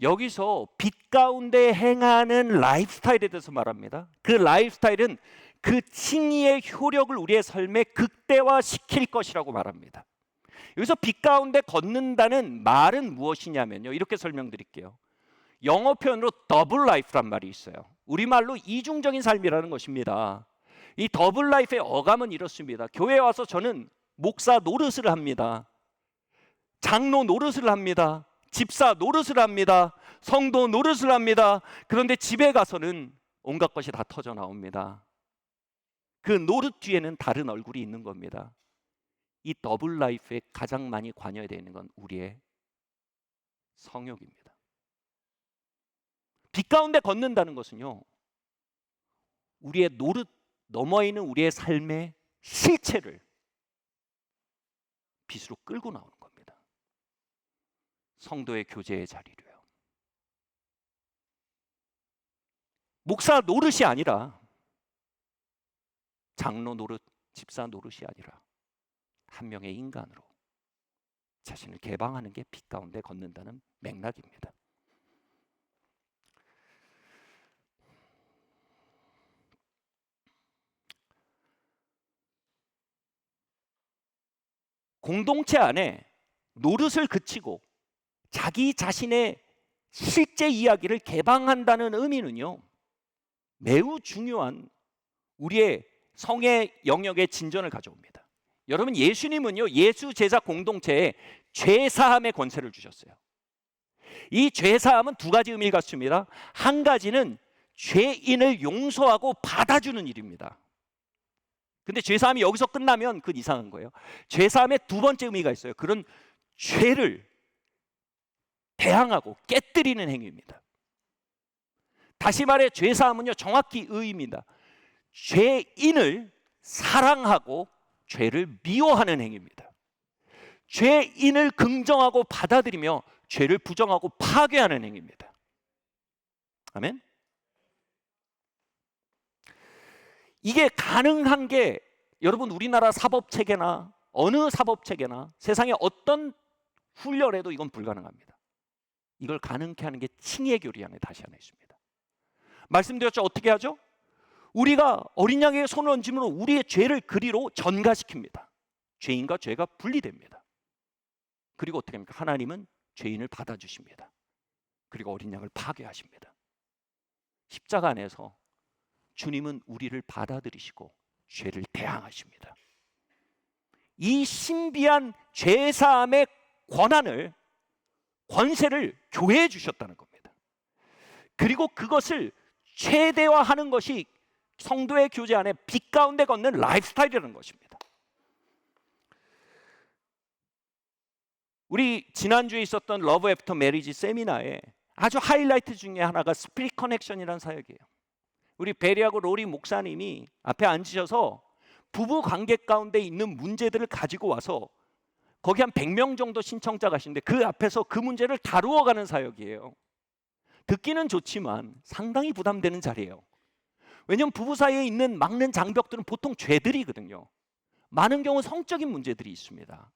여기서 빛 가운데 행하는 라이프스타일에 대해서 말합니다. 그 라이프스타일은 그 칭의의 효력을 우리의 삶에 극대화시킬 것이라고 말합니다. 여기서 빛 가운데 걷는다는 말은 무엇이냐면요, 이렇게 설명드릴게요. 영어 표현으로 더블 라이프란 말이 있어요. 우리말로 이중적인 삶이라는 것입니다. 이 더블 라이프의 어감은 이렇습니다. 교회에 와서 저는 목사 노릇을 합니다. 장로 노릇을 합니다. 집사 노릇을 합니다. 성도 노릇을 합니다. 그런데 집에 가서는 온갖 것이 다 터져 나옵니다. 그 노릇 뒤에는 다른 얼굴이 있는 겁니다. 이 더블 라이프에 가장 많이 관여되어 있는 건 우리의 성욕입니다. 빛 가운데 걷는다는 것은요, 우리의 노릇 넘어 있는 우리의 삶의 실체를 빛으로 끌고 나오는 겁니다. 성도의 교제의 자리로요. 목사 노릇이 아니라, 장로 노릇, 집사 노릇이 아니라 한 명의 인간으로 자신을 개방하는 게 빛 가운데 걷는다는 맥락입니다. 공동체 안에 노릇을 그치고 자기 자신의 실제 이야기를 개방한다는 의미는요, 매우 중요한 우리의 성의 영역의 진전을 가져옵니다. 여러분, 예수님은요, 예수 제자 공동체에 죄사함의 권세를 주셨어요. 이 죄사함은 두 가지 의미를 갖습니다. 한 가지는 죄인을 용서하고 받아주는 일입니다. 근데 죄사함이 여기서 끝나면 그건 이상한 거예요. 죄사함의 두 번째 의미가 있어요. 그런 죄를 대항하고 깨뜨리는 행위입니다. 다시 말해 죄사함은요, 정확히 의의입니다. 죄인을 사랑하고 죄를 미워하는 행위입니다. 죄인을 긍정하고 받아들이며 죄를 부정하고 파괴하는 행위입니다. 아멘. 이게 가능한 게 여러분 우리나라 사법체계나 어느 사법체계나 세상의 어떤 훈련에도 이건 불가능합니다. 이걸 가능케 하는 게 칭의 교리 안에 다시 하나 있습니다. 말씀드렸죠. 어떻게 하죠? 우리가 어린 양에게 손을 얹으면 우리의 죄를 그리로 전가시킵니다. 죄인과 죄가 분리됩니다. 그리고 어떻게 합니까? 하나님은 죄인을 받아주십니다. 그리고 어린 양을 파괴하십니다. 십자가 안에서 주님은 우리를 받아들이시고 죄를 대항하십니다. 이 신비한 죄사함의 권세를 교회에 주셨다는 겁니다. 그리고 그것을 최대화하는 것이 성도의 교제 안에 빛 가운데 걷는 라이프스타일이라는 것입니다. 우리 지난주에 있었던 러브 애프터 메리지 세미나에 아주 하이라이트 중에 하나가 스피릿 커넥션이라는 사역이에요. 우리 베리하고 로리 목사님이 앞에 앉으셔서 부부 관계 가운데 있는 문제들을 가지고 와서 거기 한 100명 정도 신청자가 계신데 그 앞에서 그 문제를 다루어 가는 사역이에요. 듣기는 좋지만 상당히 부담되는 자리예요. 왜냐하면 부부 사이에 있는 막는 장벽들은 보통 죄들이거든요. 많은 경우 성적인 문제들이 있습니다.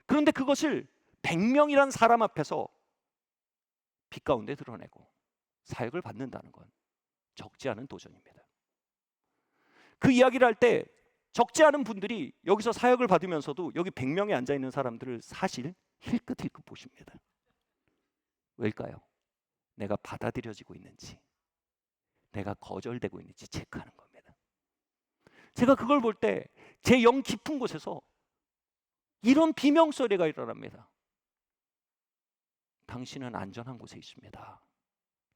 그런데 그것을 100명이란 사람 앞에서 빛 가운데 드러내고 사역을 받는다는 건 적지 않은 도전입니다. 그 이야기를 할 때 적지 않은 분들이 여기서 사역을 받으면서도 여기 100명에 앉아있는 사람들을 사실 힐끗힐끗 보십니다. 왜일까요? 내가 받아들여지고 있는지, 내가 거절되고 있는지 체크하는 겁니다. 제가 그걸 볼 때 제 영 깊은 곳에서 이런 비명소리가 일어납니다. 당신은 안전한 곳에 있습니다.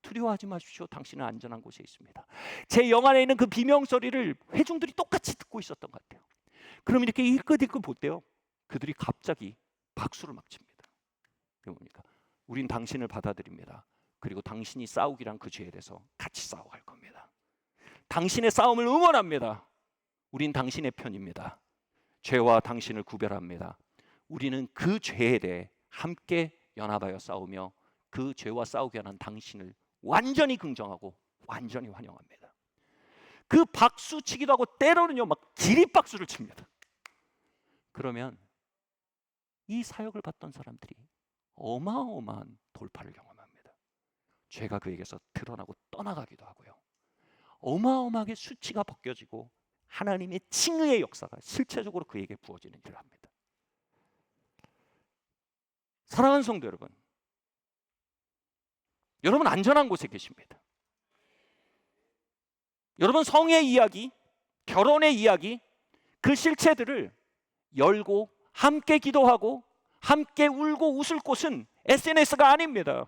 두려워하지 마십시오. 당신은 안전한 곳에 있습니다. 제 영 안에 있는 그 비명소리를 회중들이 똑같이 듣고 있었던 것 같아요. 그럼 이렇게 일끗일끗 볼 때요, 그들이 갑자기 박수를 막 칩니다. 그게 뭡니까? 우린 당신을 받아들입니다. 그리고 당신이 싸우기란 그 죄에 대해서 같이 싸워갈 겁니다. 당신의 싸움을 응원합니다. 우린 당신의 편입니다. 죄와 당신을 구별합니다. 우리는 그 죄에 대해 함께 연합하여 싸우며 그 죄와 싸우게 하는 당신을 완전히 긍정하고 완전히 환영합니다. 그 박수 치기도 하고 때로는요 막 기립박수를 칩니다. 그러면 이 사역을 받던 사람들이 어마어마한 돌파를 경험합니다. 죄가 그에게서 드러나고 떠나가기도 하고요. 어마어마하게 수치가 벗겨지고 하나님의 칭의의 역사가 실체적으로 그에게 부어지는 일을 합니다. 사랑하는 성도 여러분, 여러분 안전한 곳에 계십니다. 여러분 성의 이야기, 결혼의 이야기, 그 실체들을 열고 함께 기도하고 함께 울고 웃을 곳은 SNS가 아닙니다.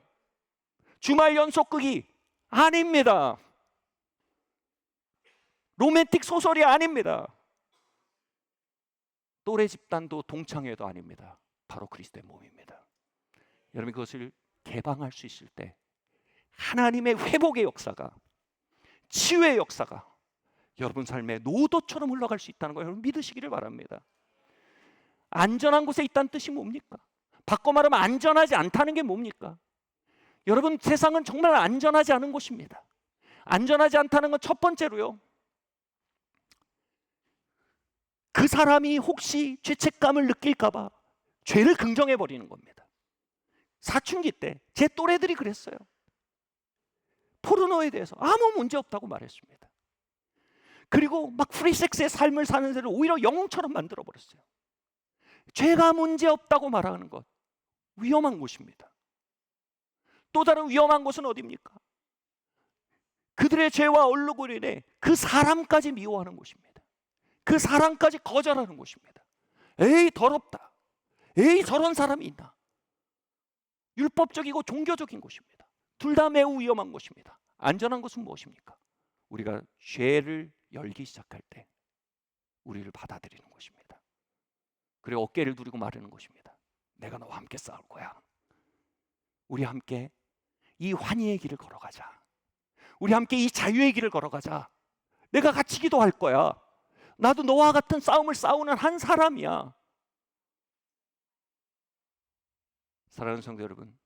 주말 연속극이 아닙니다. 로맨틱 소설이 아닙니다. 또래 집단도 동창회도 아닙니다. 바로 그리스도의 몸입니다. 여러분 그것을 개방할 수 있을 때 하나님의 회복의 역사가, 치유의 역사가 여러분 삶에 노도처럼 흘러갈 수 있다는 걸 여러분 믿으시기를 바랍니다. 안전한 곳에 있다는 뜻이 뭡니까? 바꿔 말하면 안전하지 않다는 게 뭡니까? 여러분 세상은 정말 안전하지 않은 곳입니다. 안전하지 않다는 건 첫 번째로요, 그 사람이 혹시 죄책감을 느낄까 봐 죄를 긍정해 버리는 겁니다. 사춘기 때 제 또래들이 그랬어요. 포르노에 대해서 아무 문제 없다고 말했습니다. 그리고 막 프리섹스의 삶을 사는 데를 오히려 영웅처럼 만들어 버렸어요. 죄가 문제 없다고 말하는 것, 위험한 곳입니다. 또 다른 위험한 곳은 어디입니까? 그들의 죄와 얼룩으로 인해 그 사람까지 미워하는 곳입니다. 그 사람까지 거절하는 곳입니다. 에이 더럽다, 에이 저런 사람이 있나. 율법적이고 종교적인 곳입니다. 둘 다 매우 위험한 곳입니다. 안전한 것은 무엇입니까? 우리가 죄를 열기 시작할 때 우리를 받아들이는 것입니다. 그리고 어깨를 두르고 말하는 것입니다. 내가 너와 함께 싸울 거야. 우리 함께 이 환희의 길을 걸어가자. 우리 함께 이 자유의 길을 걸어가자. 내가 같이 기도할 거야. 나도 너와 같은 싸움을 싸우는 한 사람이야. 사랑하는 성도 여러분,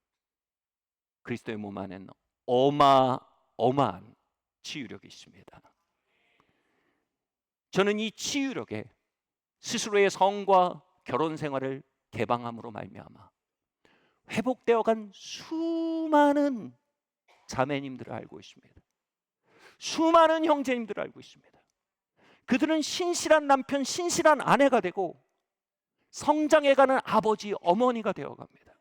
그리스도의 몸 안에는 어마어마한 치유력이 있습니다. 저는 이 치유력에 스스로의 성과 결혼 생활을 개방함으로 말미암아 회복되어간 수많은 자매님들을 알고 있습니다. 수많은 형제님들을 알고 있습니다. 그들은 신실한 남편, 신실한 아내가 되고 성장해가는 아버지, 어머니가 되어갑니다.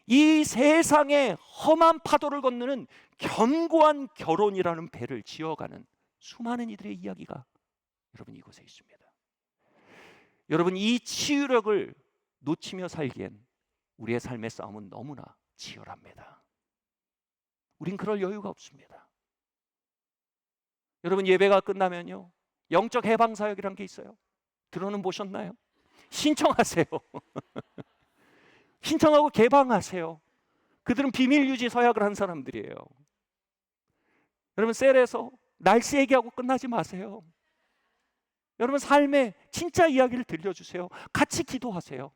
이 세상의 험한 파도를 건너는 견고한 결혼이라는 배를 지어가는 수많은 이들의 이야기가 여러분 이곳에 있습니다. 여러분, 이 치유력을 놓치며 살기엔 우리의 삶의 싸움은 너무나 치열합니다. 우린 그럴 여유가 없습니다. 여러분, 예배가 끝나면요, 영적 해방 사역이란 게 있어요. 들어는 보셨나요? 신청하세요. 신청하고 개방하세요. 그들은 비밀 유지 서약을 한 사람들이에요. 여러분, 셀에서 날씨 얘기하고 끝나지 마세요. 여러분, 삶의 진짜 이야기를 들려주세요. 같이 기도하세요.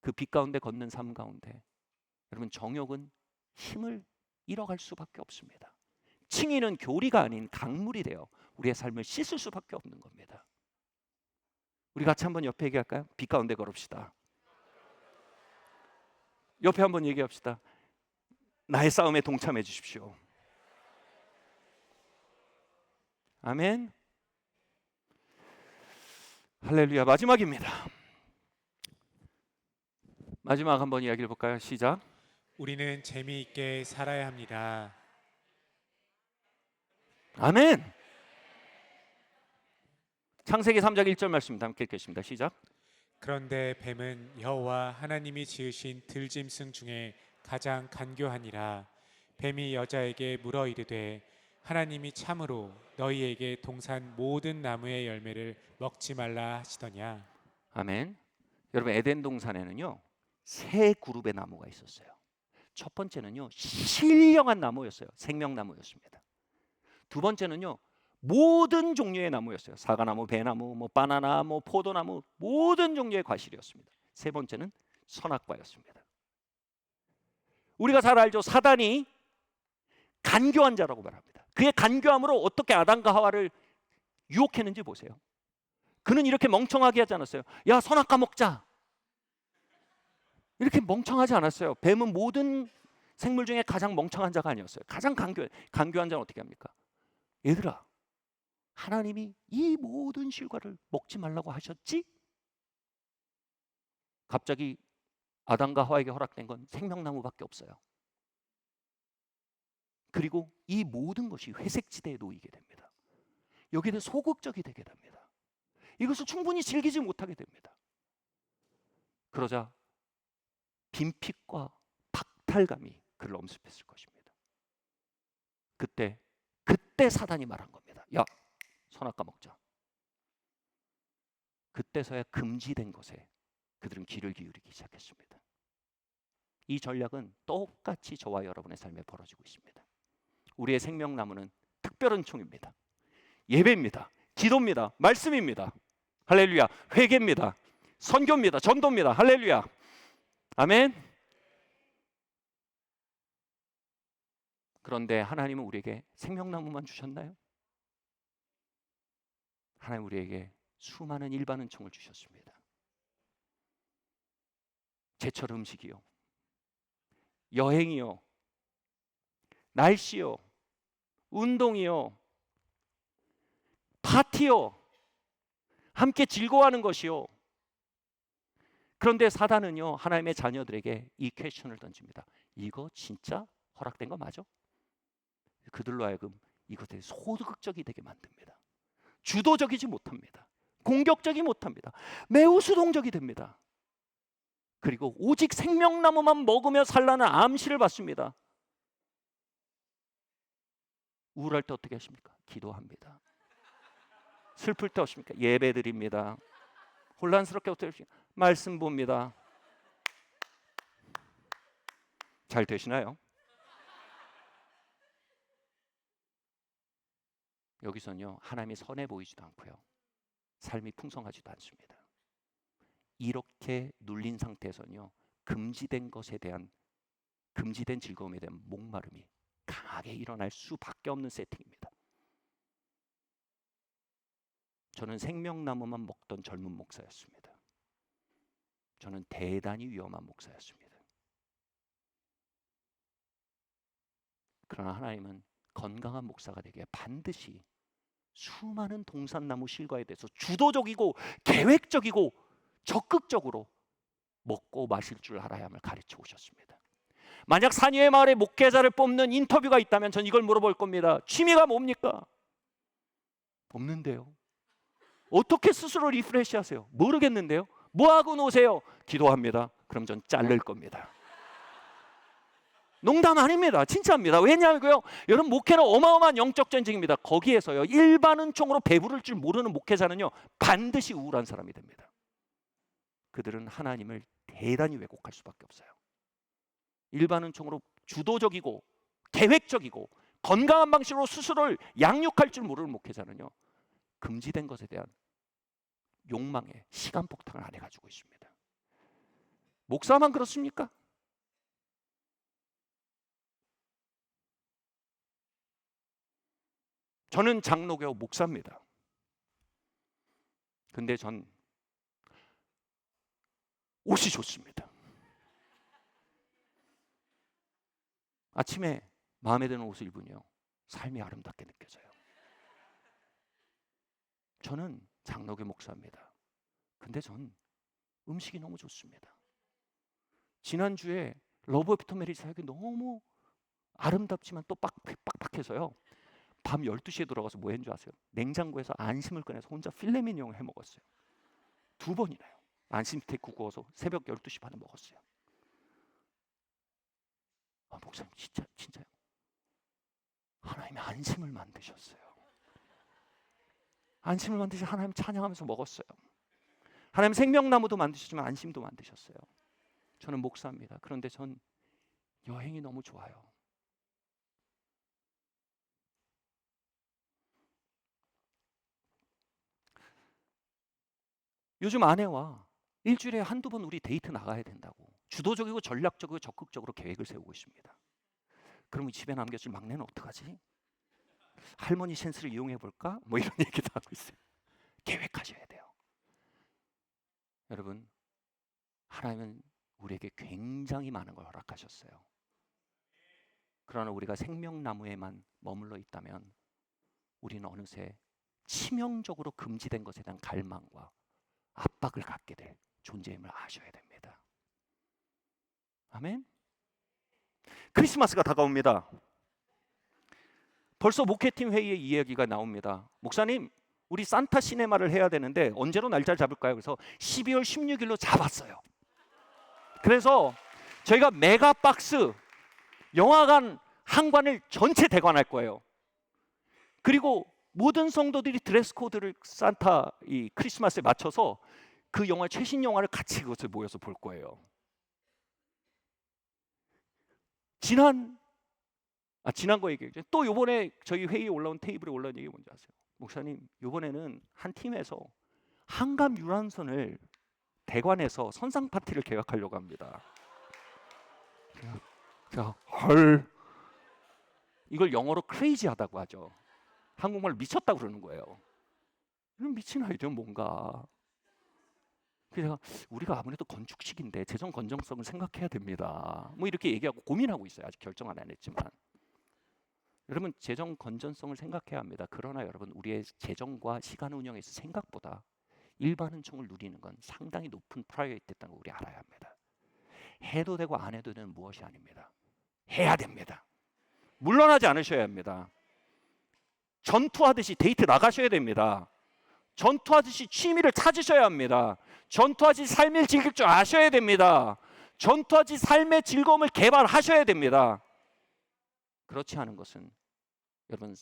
그 빛 가운데 걷는 삶 가운데 여러분, 정욕은 힘을 잃어갈 수밖에 없습니다. 칭의는 교리가 아닌 강물이 되어 우리의 삶을 씻을 수밖에 없는 겁니다. 우리 같이 한번 옆에 얘기할까요? 빛 가운데 걸읍시다. 옆에 한번 얘기합시다. 나의 싸움에 동참해 주십시오. 아멘. 할렐루야. 마지막입니다. 마지막 한번 이야기를 볼까요? 시작. 우리는 재미있게 살아야 합니다. 아멘. 창세기 3장 1절 말씀 함께 읽겠습니다. 시작. 그런데 뱀은 여호와 하나님이 지으신 들짐승 중에 가장 간교하니라. 뱀이 여자에게 물어 이르되 하나님이 참으로 너희에게 동산 모든 나무의 열매를 먹지 말라 하시더냐. 아멘. 여러분, 에덴 동산에는요, 세 그룹의 나무가 있었어요. 첫 번째는요, 신령한 나무였어요. 생명나무였습니다. 두 번째는요, 모든 종류의 나무였어요. 사과나무, 배나무, 바나나, 포도나무, 모든 종류의 과실이었습니다. 세 번째는 선악과였습니다. 우리가 잘 알죠. 사단이 간교한 자라고 말합니다. 그의 간교함으로 어떻게 아담과 하와를 유혹했는지 보세요. 그는 이렇게 멍청하게 하지 않았어요. 야, 선악과 먹자. 이렇게 멍청하지 않았어요. 뱀은 모든 생물 중에 가장 멍청한 자가 아니었어요. 가장 간교한 자는 어떻게 합니까? 얘들아, 하나님이 이 모든 실과를 먹지 말라고 하셨지? 갑자기 아담과 하와에게 허락된 건 생명나무밖에 없어요. 그리고 이 모든 것이 회색지대에 놓이게 됩니다. 여기에 소극적이 되게 됩니다. 이것을 충분히 즐기지 못하게 됩니다. 그러자 빈핍과 박탈감이 그를 엄습했을 것입니다. 그때 사단이 말한 겁니다. 야, 선악과 먹자. 그때서야 금지된 것에 그들은 귀를 기울이기 시작했습니다. 이 전략은 똑같이 저와 여러분의 삶에 벌어지고 있습니다. 우리의 생명나무는 특별한 총입니다. 예배입니다. 기도입니다. 말씀입니다. 할렐루야. 회개입니다. 선교입니다. 전도입니다. 할렐루야. 아멘. 그런데 하나님은 우리에게 생명나무만 주셨나요? 하나님 우리에게 수많은 일반 은총을 주셨습니다. 제철 음식이요, 여행이요, 날씨요, 운동이요, 파티요, 함께 즐거워하는 것이요. 그런데 사단은요, 하나님의 자녀들에게 이 퀘스천을 던집니다. 이거 진짜 허락된 거 맞아? 그들로 하여금 이것에 소극적이 되게 만듭니다. 주도적이지 못합니다. 공격적이 못합니다. 매우 수동적이 됩니다. 그리고 오직 생명나무만 먹으며 살라는 암시를 받습니다. 우울할 때 어떻게 하십니까? 기도합니다. 슬플 때 어떻습니까? 예배 드립니다. 혼란스럽게 어떻게 하십니까? 말씀 봅니다. 잘 되시나요? 여기서는요, 하나님이 선해 보이지도 않고요, 삶이 풍성하지도 않습니다. 이렇게 눌린 상태에서는요, 금지된 것에 대한, 금지된 즐거움에 대한 목마름이 강하게 일어날 수밖에 없는 세팅입니다. 저는 생명나무만 먹던 젊은 목사였습니다. 저는 대단히 위험한 목사였습니다. 그러나 하나님은 건강한 목사가 되게 반드시 수많은 동산나무 실과에 대해서 주도적이고 계획적이고 적극적으로 먹고 마실 줄 알아야 함을 가르쳐 오셨습니다. 만약 산위의 마을에 목회자를 뽑는 인터뷰가 있다면 전 이걸 물어볼 겁니다. 취미가 뭡니까? 없는데요. 어떻게 스스로 리프레시 하세요? 모르겠는데요. 뭐 하고 노세요? 기도합니다. 그럼 전 자를 겁니다. 농담 아닙니다. 진짜입니다. 왜냐하고요, 여러분, 목회는 어마어마한 영적 전쟁입니다. 거기에서요, 일반 은총으로 배부를 줄 모르는 목회자는요, 반드시 우울한 사람이 됩니다. 그들은 하나님을 대단히 왜곡할 수밖에 없어요. 일반 은총으로 주도적이고 계획적이고 건강한 방식으로 스스로를 양육할 줄 모르는 목회자는요, 금지된 것에 대한 욕망에 시간 폭탄을 안에 가지고 있습니다. 목사만 그렇습니까? 저는 장로교 목사입니다. 근데 전 옷이 좋습니다. 아침에 마음에 드는 옷을 입으며 삶이 아름답게 느껴져요. 저는 장로교 목사입니다. 근데 전 음식이 너무 좋습니다. 지난주에 러브 애프터 메리지 사역이 너무 아름답지만 또 빡빡해서요, 밤 12시에 돌아가서 뭐 했는 줄 아세요? 냉장고에서 안심을 꺼내서 혼자 필레미뇽을 해 먹었어요. 2번이나요. 안심 스테이크 구워서 새벽 12시 반에 먹었어요. 목사님, 진짜요? 하나님이 안심을 만드셨어요. 안심을 만드셔 하나님 찬양하면서 먹었어요. 하나님 생명나무도 만드셨지만 안심도 만드셨어요. 저는 목사입니다. 그런데 전 여행이 너무 좋아요. 요즘 아내와 일주일에 한두 번 우리 데이트 나가야 된다고 주도적이고 전략적이고 적극적으로 계획을 세우고 있습니다. 그러면 집에 남겨질 막내는 어떡하지? 할머니 센스를 이용해 볼까? 뭐 이런 얘기도 하고 있어요. 계획하셔야 돼요. 여러분, 하나님은 우리에게 굉장히 많은 걸 허락하셨어요. 그러나 우리가 생명나무에만 머물러 있다면 우리는 어느새 치명적으로 금지된 것에 대한 갈망과 압박을 갖게 될 존재임을 아셔야 됩니다. 아멘. 크리스마스가 다가옵니다. 벌써 목회팀 회의에 이 이야기가 나옵니다. 목사님, 우리 산타 시네마를 해야 되는데 언제로 날짜를 잡을까요? 그래서 12월 16일로 잡았어요. 그래서 저희가 메가박스 영화관 한관을 전체 대관할 거예요. 그리고 모든 성도들이 드레스 코드를 산타 이 크리스마스에 맞춰서 그 영화 최신 영화를 같이 그것을 모여서 볼 거예요. 지난 거 얘기해요. 또 요번에 저희 회의에 올라온 테이블에 올라온 얘기 뭔지 아세요? 목사님, 요번에는 한 팀에서 한감 유람선을 대관해서 선상 파티를 계획하려고 합니다. 헐, 이걸 영어로 크레이지하다고 하죠. 한국말 미쳤다고 그러는 거예요. 이런 미친 아이디어는 뭔가. 그래서 우리가 아무래도 건축식인데 재정 건전성을 생각해야 됩니다. 뭐 이렇게 얘기하고 고민하고 있어요. 아직 결정은 안 했지만. 여러분, 재정 건전성을 생각해야 합니다. 그러나 여러분, 우리의 재정과 시간 운영에서 생각보다 일반 은총을 누리는 건 상당히 높은 프라이어리티였다는 걸 우리 알아야 합니다. 해도 되고 안 해도 되는 무엇이 아닙니다. 해야 됩니다. 물러나지 않으셔야 합니다. 전투하듯이 데이트 나가셔야 됩니다. 전투하듯이 취미를 찾으셔야 합니다. 전투하듯이 삶을 즐길 줄 아셔야 됩니다. 전투하듯이 삶의 즐거움을 개발하셔야 됩니다. 그렇지 않은 것은 여러분,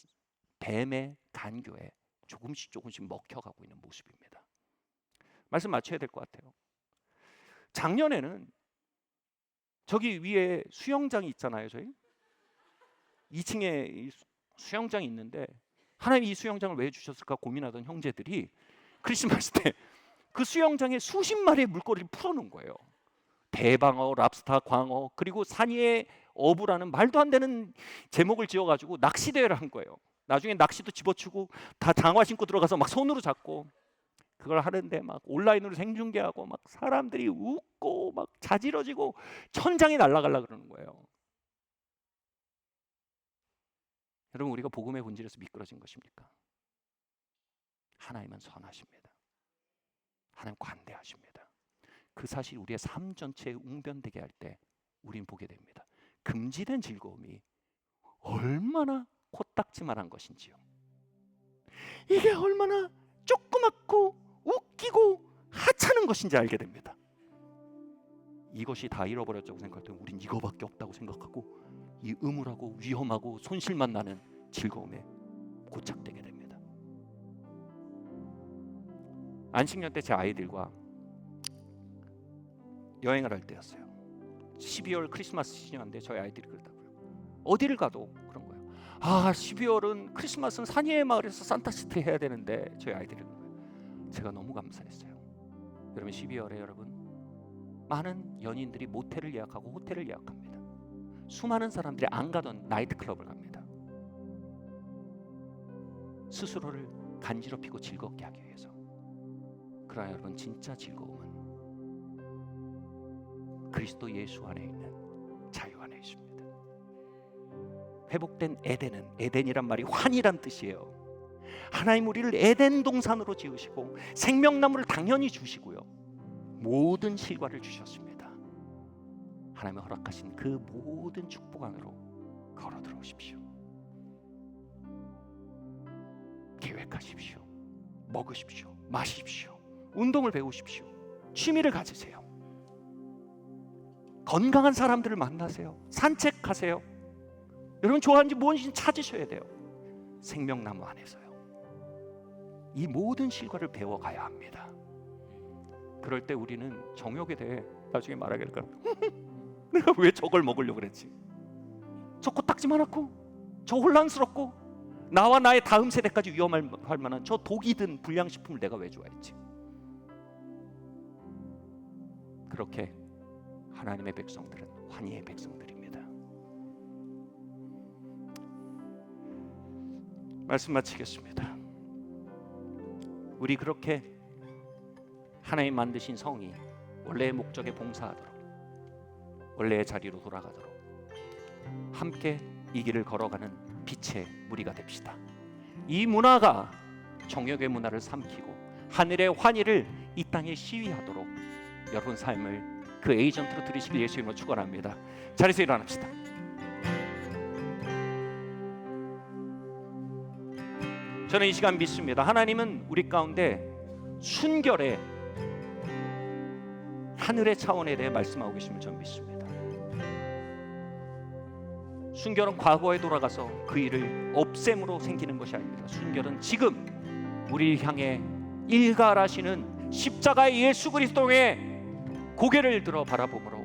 뱀의 간교에 조금씩 먹혀가고 있는 모습입니다. 말씀 맞춰야 될 것 같아요. 작년에는 저기 위에 수영장이 있잖아요. 저희 2층에 수영장이 있는데 하나님이 이 수영장을 왜 주셨을까 고민하던 형제들이 크리스마스 때 그 수영장에 수십 마리의 물고기를 풀어놓은 거예요. 대방어, 랍스타, 광어, 그리고 산이의 어부라는 말도 안 되는 제목을 지어가지고 낚시 대회를 한 거예요. 나중에 낚시도 집어치고 다 장화 신고 들어가서 막 손으로 잡고 그걸 하는데 막 온라인으로 생중계하고 막 사람들이 웃고 막 자지러지고 천장이 날아가려 그러는 거예요. 여러분, 우리가 복음의 본질에서 미끄러진 것입니까? 하나님은 선하십니다. 하나님 관대하십니다. 그 사실 우리의 삶 전체에 웅변되게 할 때 우린 보게 됩니다. 금지된 즐거움이 얼마나 코딱지만한 것인지요. 이게 얼마나 조그맣고 웃기고 하찮은 것인지 알게 됩니다. 이것이 다 잃어버렸다고 생각할 때 우린 이거밖에 없다고 생각하고 이 음울하고 위험하고 손실만 나는 즐거움에 고착되게 됩니다. 안식년 때 제 아이들과 여행을 할 때였어요. 12월 크리스마스 시즌인데 저희 아이들이 그러더라고요. 어디를 가도 그런 거예요. 12월은 크리스마스는 산이의 마을에서 산타시티 해야 되는데 저희 아이들이 그런 거예요. 제가 너무 감사했어요. 여러분, 12월에 여러분 많은 연인들이 모텔을 예약하고 호텔을 예약합니다. 수많은 사람들이 안 가던 나이트클럽을 갑니다. 스스로를 간지럽히고 즐겁게 하기 위해서. 그러나 여러분, 진짜 즐거움은 그리스도 예수 안에 있는 자유 안에 있습니다. 회복된 에덴은, 에덴이란 말이 환이란 뜻이에요. 하나님 우리를 에덴 동산으로 지으시고 생명나무를 당연히 주시고요, 모든 실과를 주셨습니다. 하나님이 허락하신 그 모든 축복 안으로 걸어 들어오십시오. 계획하십시오. 먹으십시오. 마십시오. 운동을 배우십시오. 취미를 가지세요. 건강한 사람들을 만나세요. 산책하세요. 여러분 좋아하는지 무엇인지 찾으셔야 돼요. 생명나무 안에서요. 이 모든 실과를 배워가야 합니다. 그럴 때 우리는 정욕에 대해 나중에 말하게 될까? 내가 왜 저걸 먹으려고 그랬지? 저 코딱지 많았고 저 혼란스럽고 나와 나의 다음 세대까지 위험할 만한 저 독이 든 불량식품을 내가 왜 좋아했지? 그렇게 하나님의 백성들은 환희의 백성들입니다. 말씀 마치겠습니다. 우리 그렇게 하나님 만드신 성이 원래의 목적에 봉사하도록, 원래의 자리로 돌아가도록 함께 이 길을 걸어가는 빛의 무리가 됩시다. 이 문화가 정욕의 문화를 삼키고 하늘의 환희를 이 땅에 시위하도록 여러분 삶을 그 에이전트로 들이실 예수 이름으로 축원합니다. 자리에서 일어납시다. 저는 이 시간 믿습니다. 하나님은 우리 가운데 순결의 하늘의 차원에 대해 말씀하고 계심을 저는 믿습니다. 순결은 과거에 돌아가서 그 일을 없앰으로 생기는 것이 아닙니다. 순결은 지금 우리를 향해 일갈하시는 십자가의 예수 그리스도의 고개를 들어 바라보므로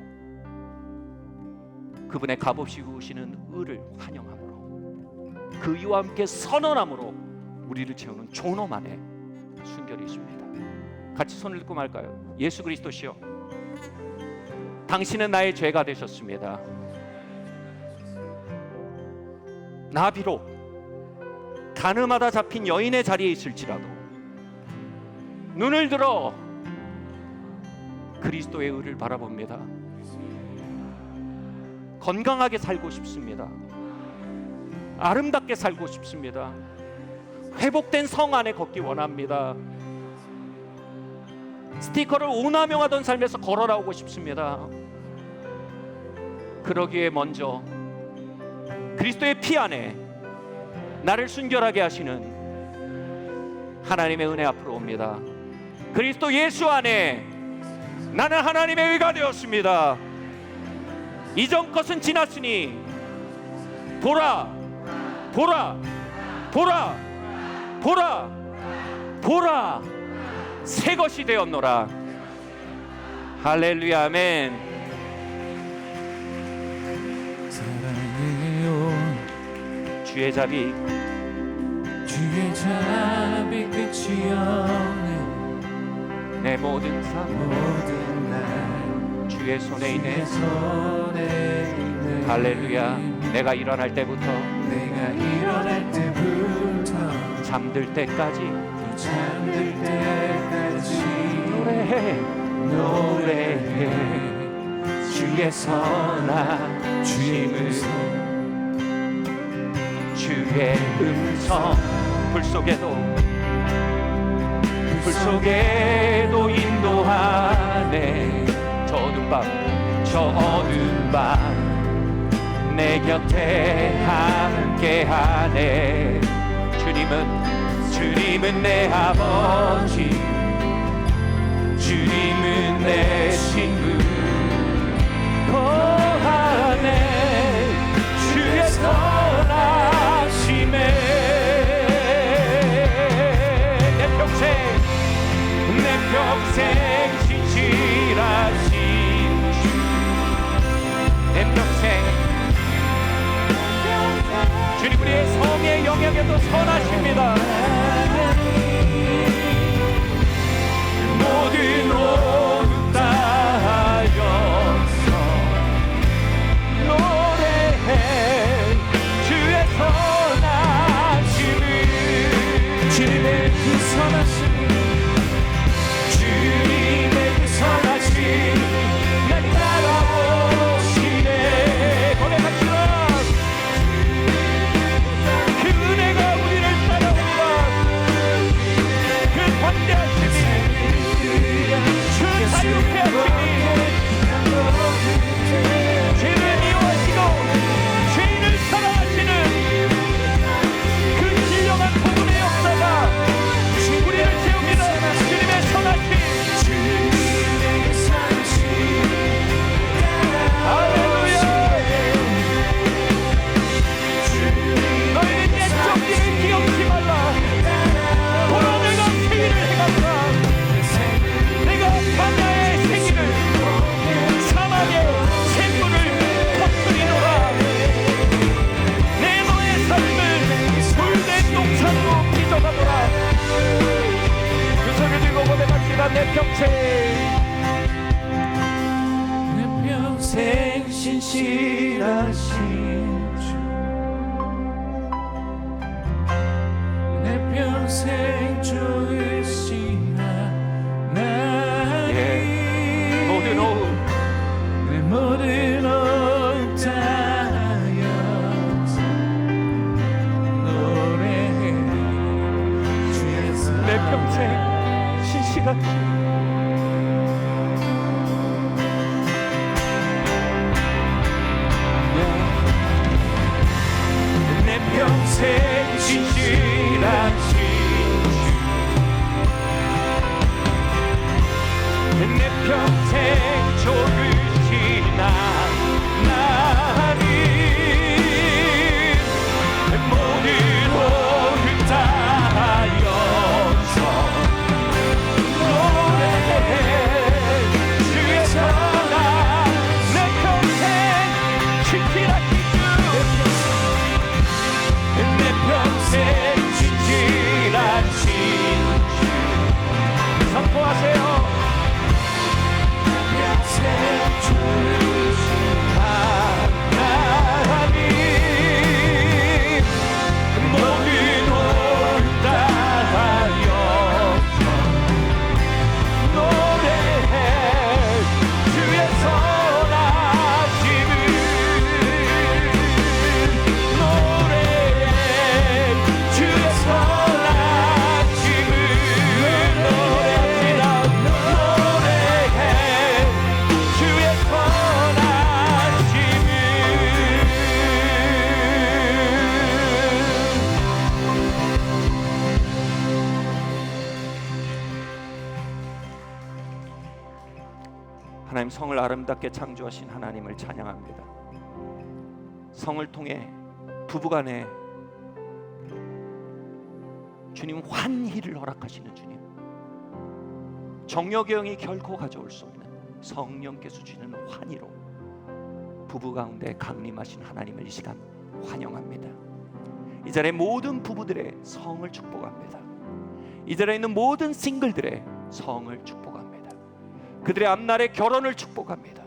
그분의 값없이 우시는 의를 환영함으로 그 이와 함께 선언함으로 우리를 채우는 존엄 안에 순결이 있습니다. 같이 손을 들고 말까요? 예수 그리스도시여, 당신은 나의 죄가 되셨습니다. 나 비록 가늠하다 잡힌 여인의 자리에 있을지라도 눈을 들어 그리스도의 의를 바라봅니다. 건강하게 살고 싶습니다. 아름답게 살고 싶습니다. 회복된 성 안에 걷기 원합니다. 스티커를 오남용하던 삶에서 걸어 나오고 싶습니다. 그러기에 먼저 그리스도의 피 안에 나를 순결하게 하시는 하나님의 은혜 앞으로 옵니다. 그리스도 예수 안에 나는 하나님의 의가 되었습니다. 이전 것은 지났으니 보라 보라 보라 보라 보라 새 것이 되었노라. 할렐루야. 아멘. 사랑해요 주의 자비 끝이 없는 내 모든 삶 모든 날 주의 손에 있네. 손에 있는 할렐루야. 내가 일어날 때부터 내가 일어날 때부터 잠들 때까지 또 잠들 때까지 노래해 주의 선하심을 주의 음성 불속에도 인도하네 저 어두운 밤 내 곁에 함께하네 주님은 내 아버지 주님은 내 친구 거하네 주의 선하심에 내 평생 신실하신 주 내 평생 주님 우리의 성의 영역에도 선하십니다 모든 오후 따여서 노래해 주의 선하심을 주님의 그 선하심을 주님의 그 선하심 날 따라오시네 고백하시라 그 은혜가 우리를 따라온다 그 관대하심이 그 자유케 하시니 죄를 미워하시고 죄인을 사랑하시는 그 신령한 복음의 역사가 우리를 채웁니다 주님의 선하심 할렐루야 너희는 옛적 일을 기억지 말라 보라 내가 새 일을 행한다 내가 광야의 생기를 사막의 샘물을 터뜨리노라 내 너의 삶을 물된 동산으로 빚어가노라 그 소리 들고 고백합시다 내 평생 신실하신 주 내 평생 좋으신 하나님 모든 오후 내 모든 오후 따여서 노래해 주의 내 평생 신실하신 평생 신실하신 주 내 평생 좋으신 하나님 모든 오후 따여서 노래해 주의 선한 내 평생 신실하신 내 평생 신실하신 주 선포하세요 평생 주신 하나님 모든 오후 따여서 노래해 주의 선하심을 노래해 주의 선하심을 노래합니다 노래해 주의 선하심을 하나님 성을 아름답게 창조하신 하나님을 찬양합니다 성을 통해 부부간에 주님 환희를 허락하시는 주님 정력의 영이 결코 가져올 수 없는 성령께서 주시는 환희로 부부 가운데 강림하신 하나님을 이 시간 환영합니다 이 자리에 모든 부부들의 성을 축복합니다 이 자리에 있는 모든 싱글들의 성을 축복합니다 그들의 앞날의 결혼을 축복합니다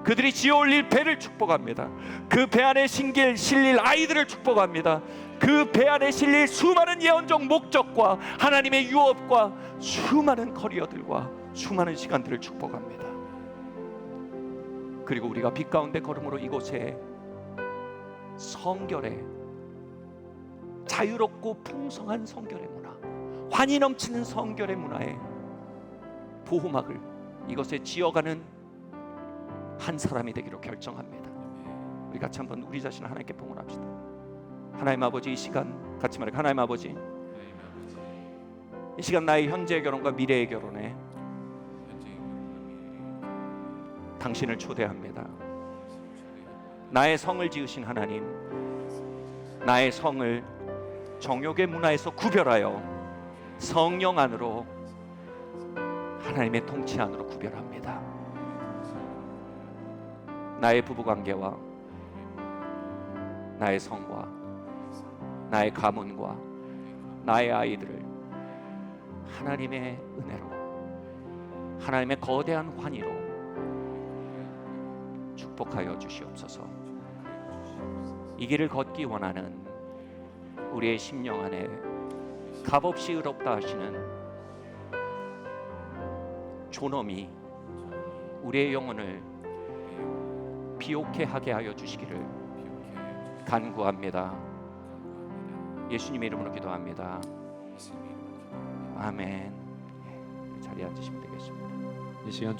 그들이 지어 올릴 배를 축복합니다. 그 배 안에 실릴 아이들을 축복합니다. 그 배 안에 실릴 수많은 예언적 목적과 하나님의 유업과 수많은 커리어들과 수많은 시간들을 축복합니다. 그리고 우리가 빛 가운데 걸음으로 이곳에 성결의 자유롭고 풍성한 성결의 문화, 환희 넘치는 성결의 문화에 보호막을 이것에 지어가는 한 사람이 되기로 결정합니다. 우리 같이 한번 우리 자신을 하나님께 봉헌합시다. 하나님 아버지, 이 시간 같이 말해. 하나님 아버지, 이 시간 나의 현재의 결혼과 미래의 결혼에 당신을 초대합니다. 나의 성을 지으신 하나님, 나의 성을 정욕의 문화에서 구별하여 성령 안으로 하나님의 통치 안으로 구별합니다. 나의 부부관계와 나의 성과 나의 가문과 나의 아이들을 하나님의 은혜로, 하나님의 거대한 환희로 축복하여 주시옵소서. 이 길을 걷기 원하는 우리의 심령 안에 값없이 의롭다 하시는 존엄이 우리의 영혼을 비옥해 하게 하여 주시기를 간구합니다. 예수님의 이름으로 기도합니다. 아멘. 자리에 앉으시면 되겠습니다. 이 시간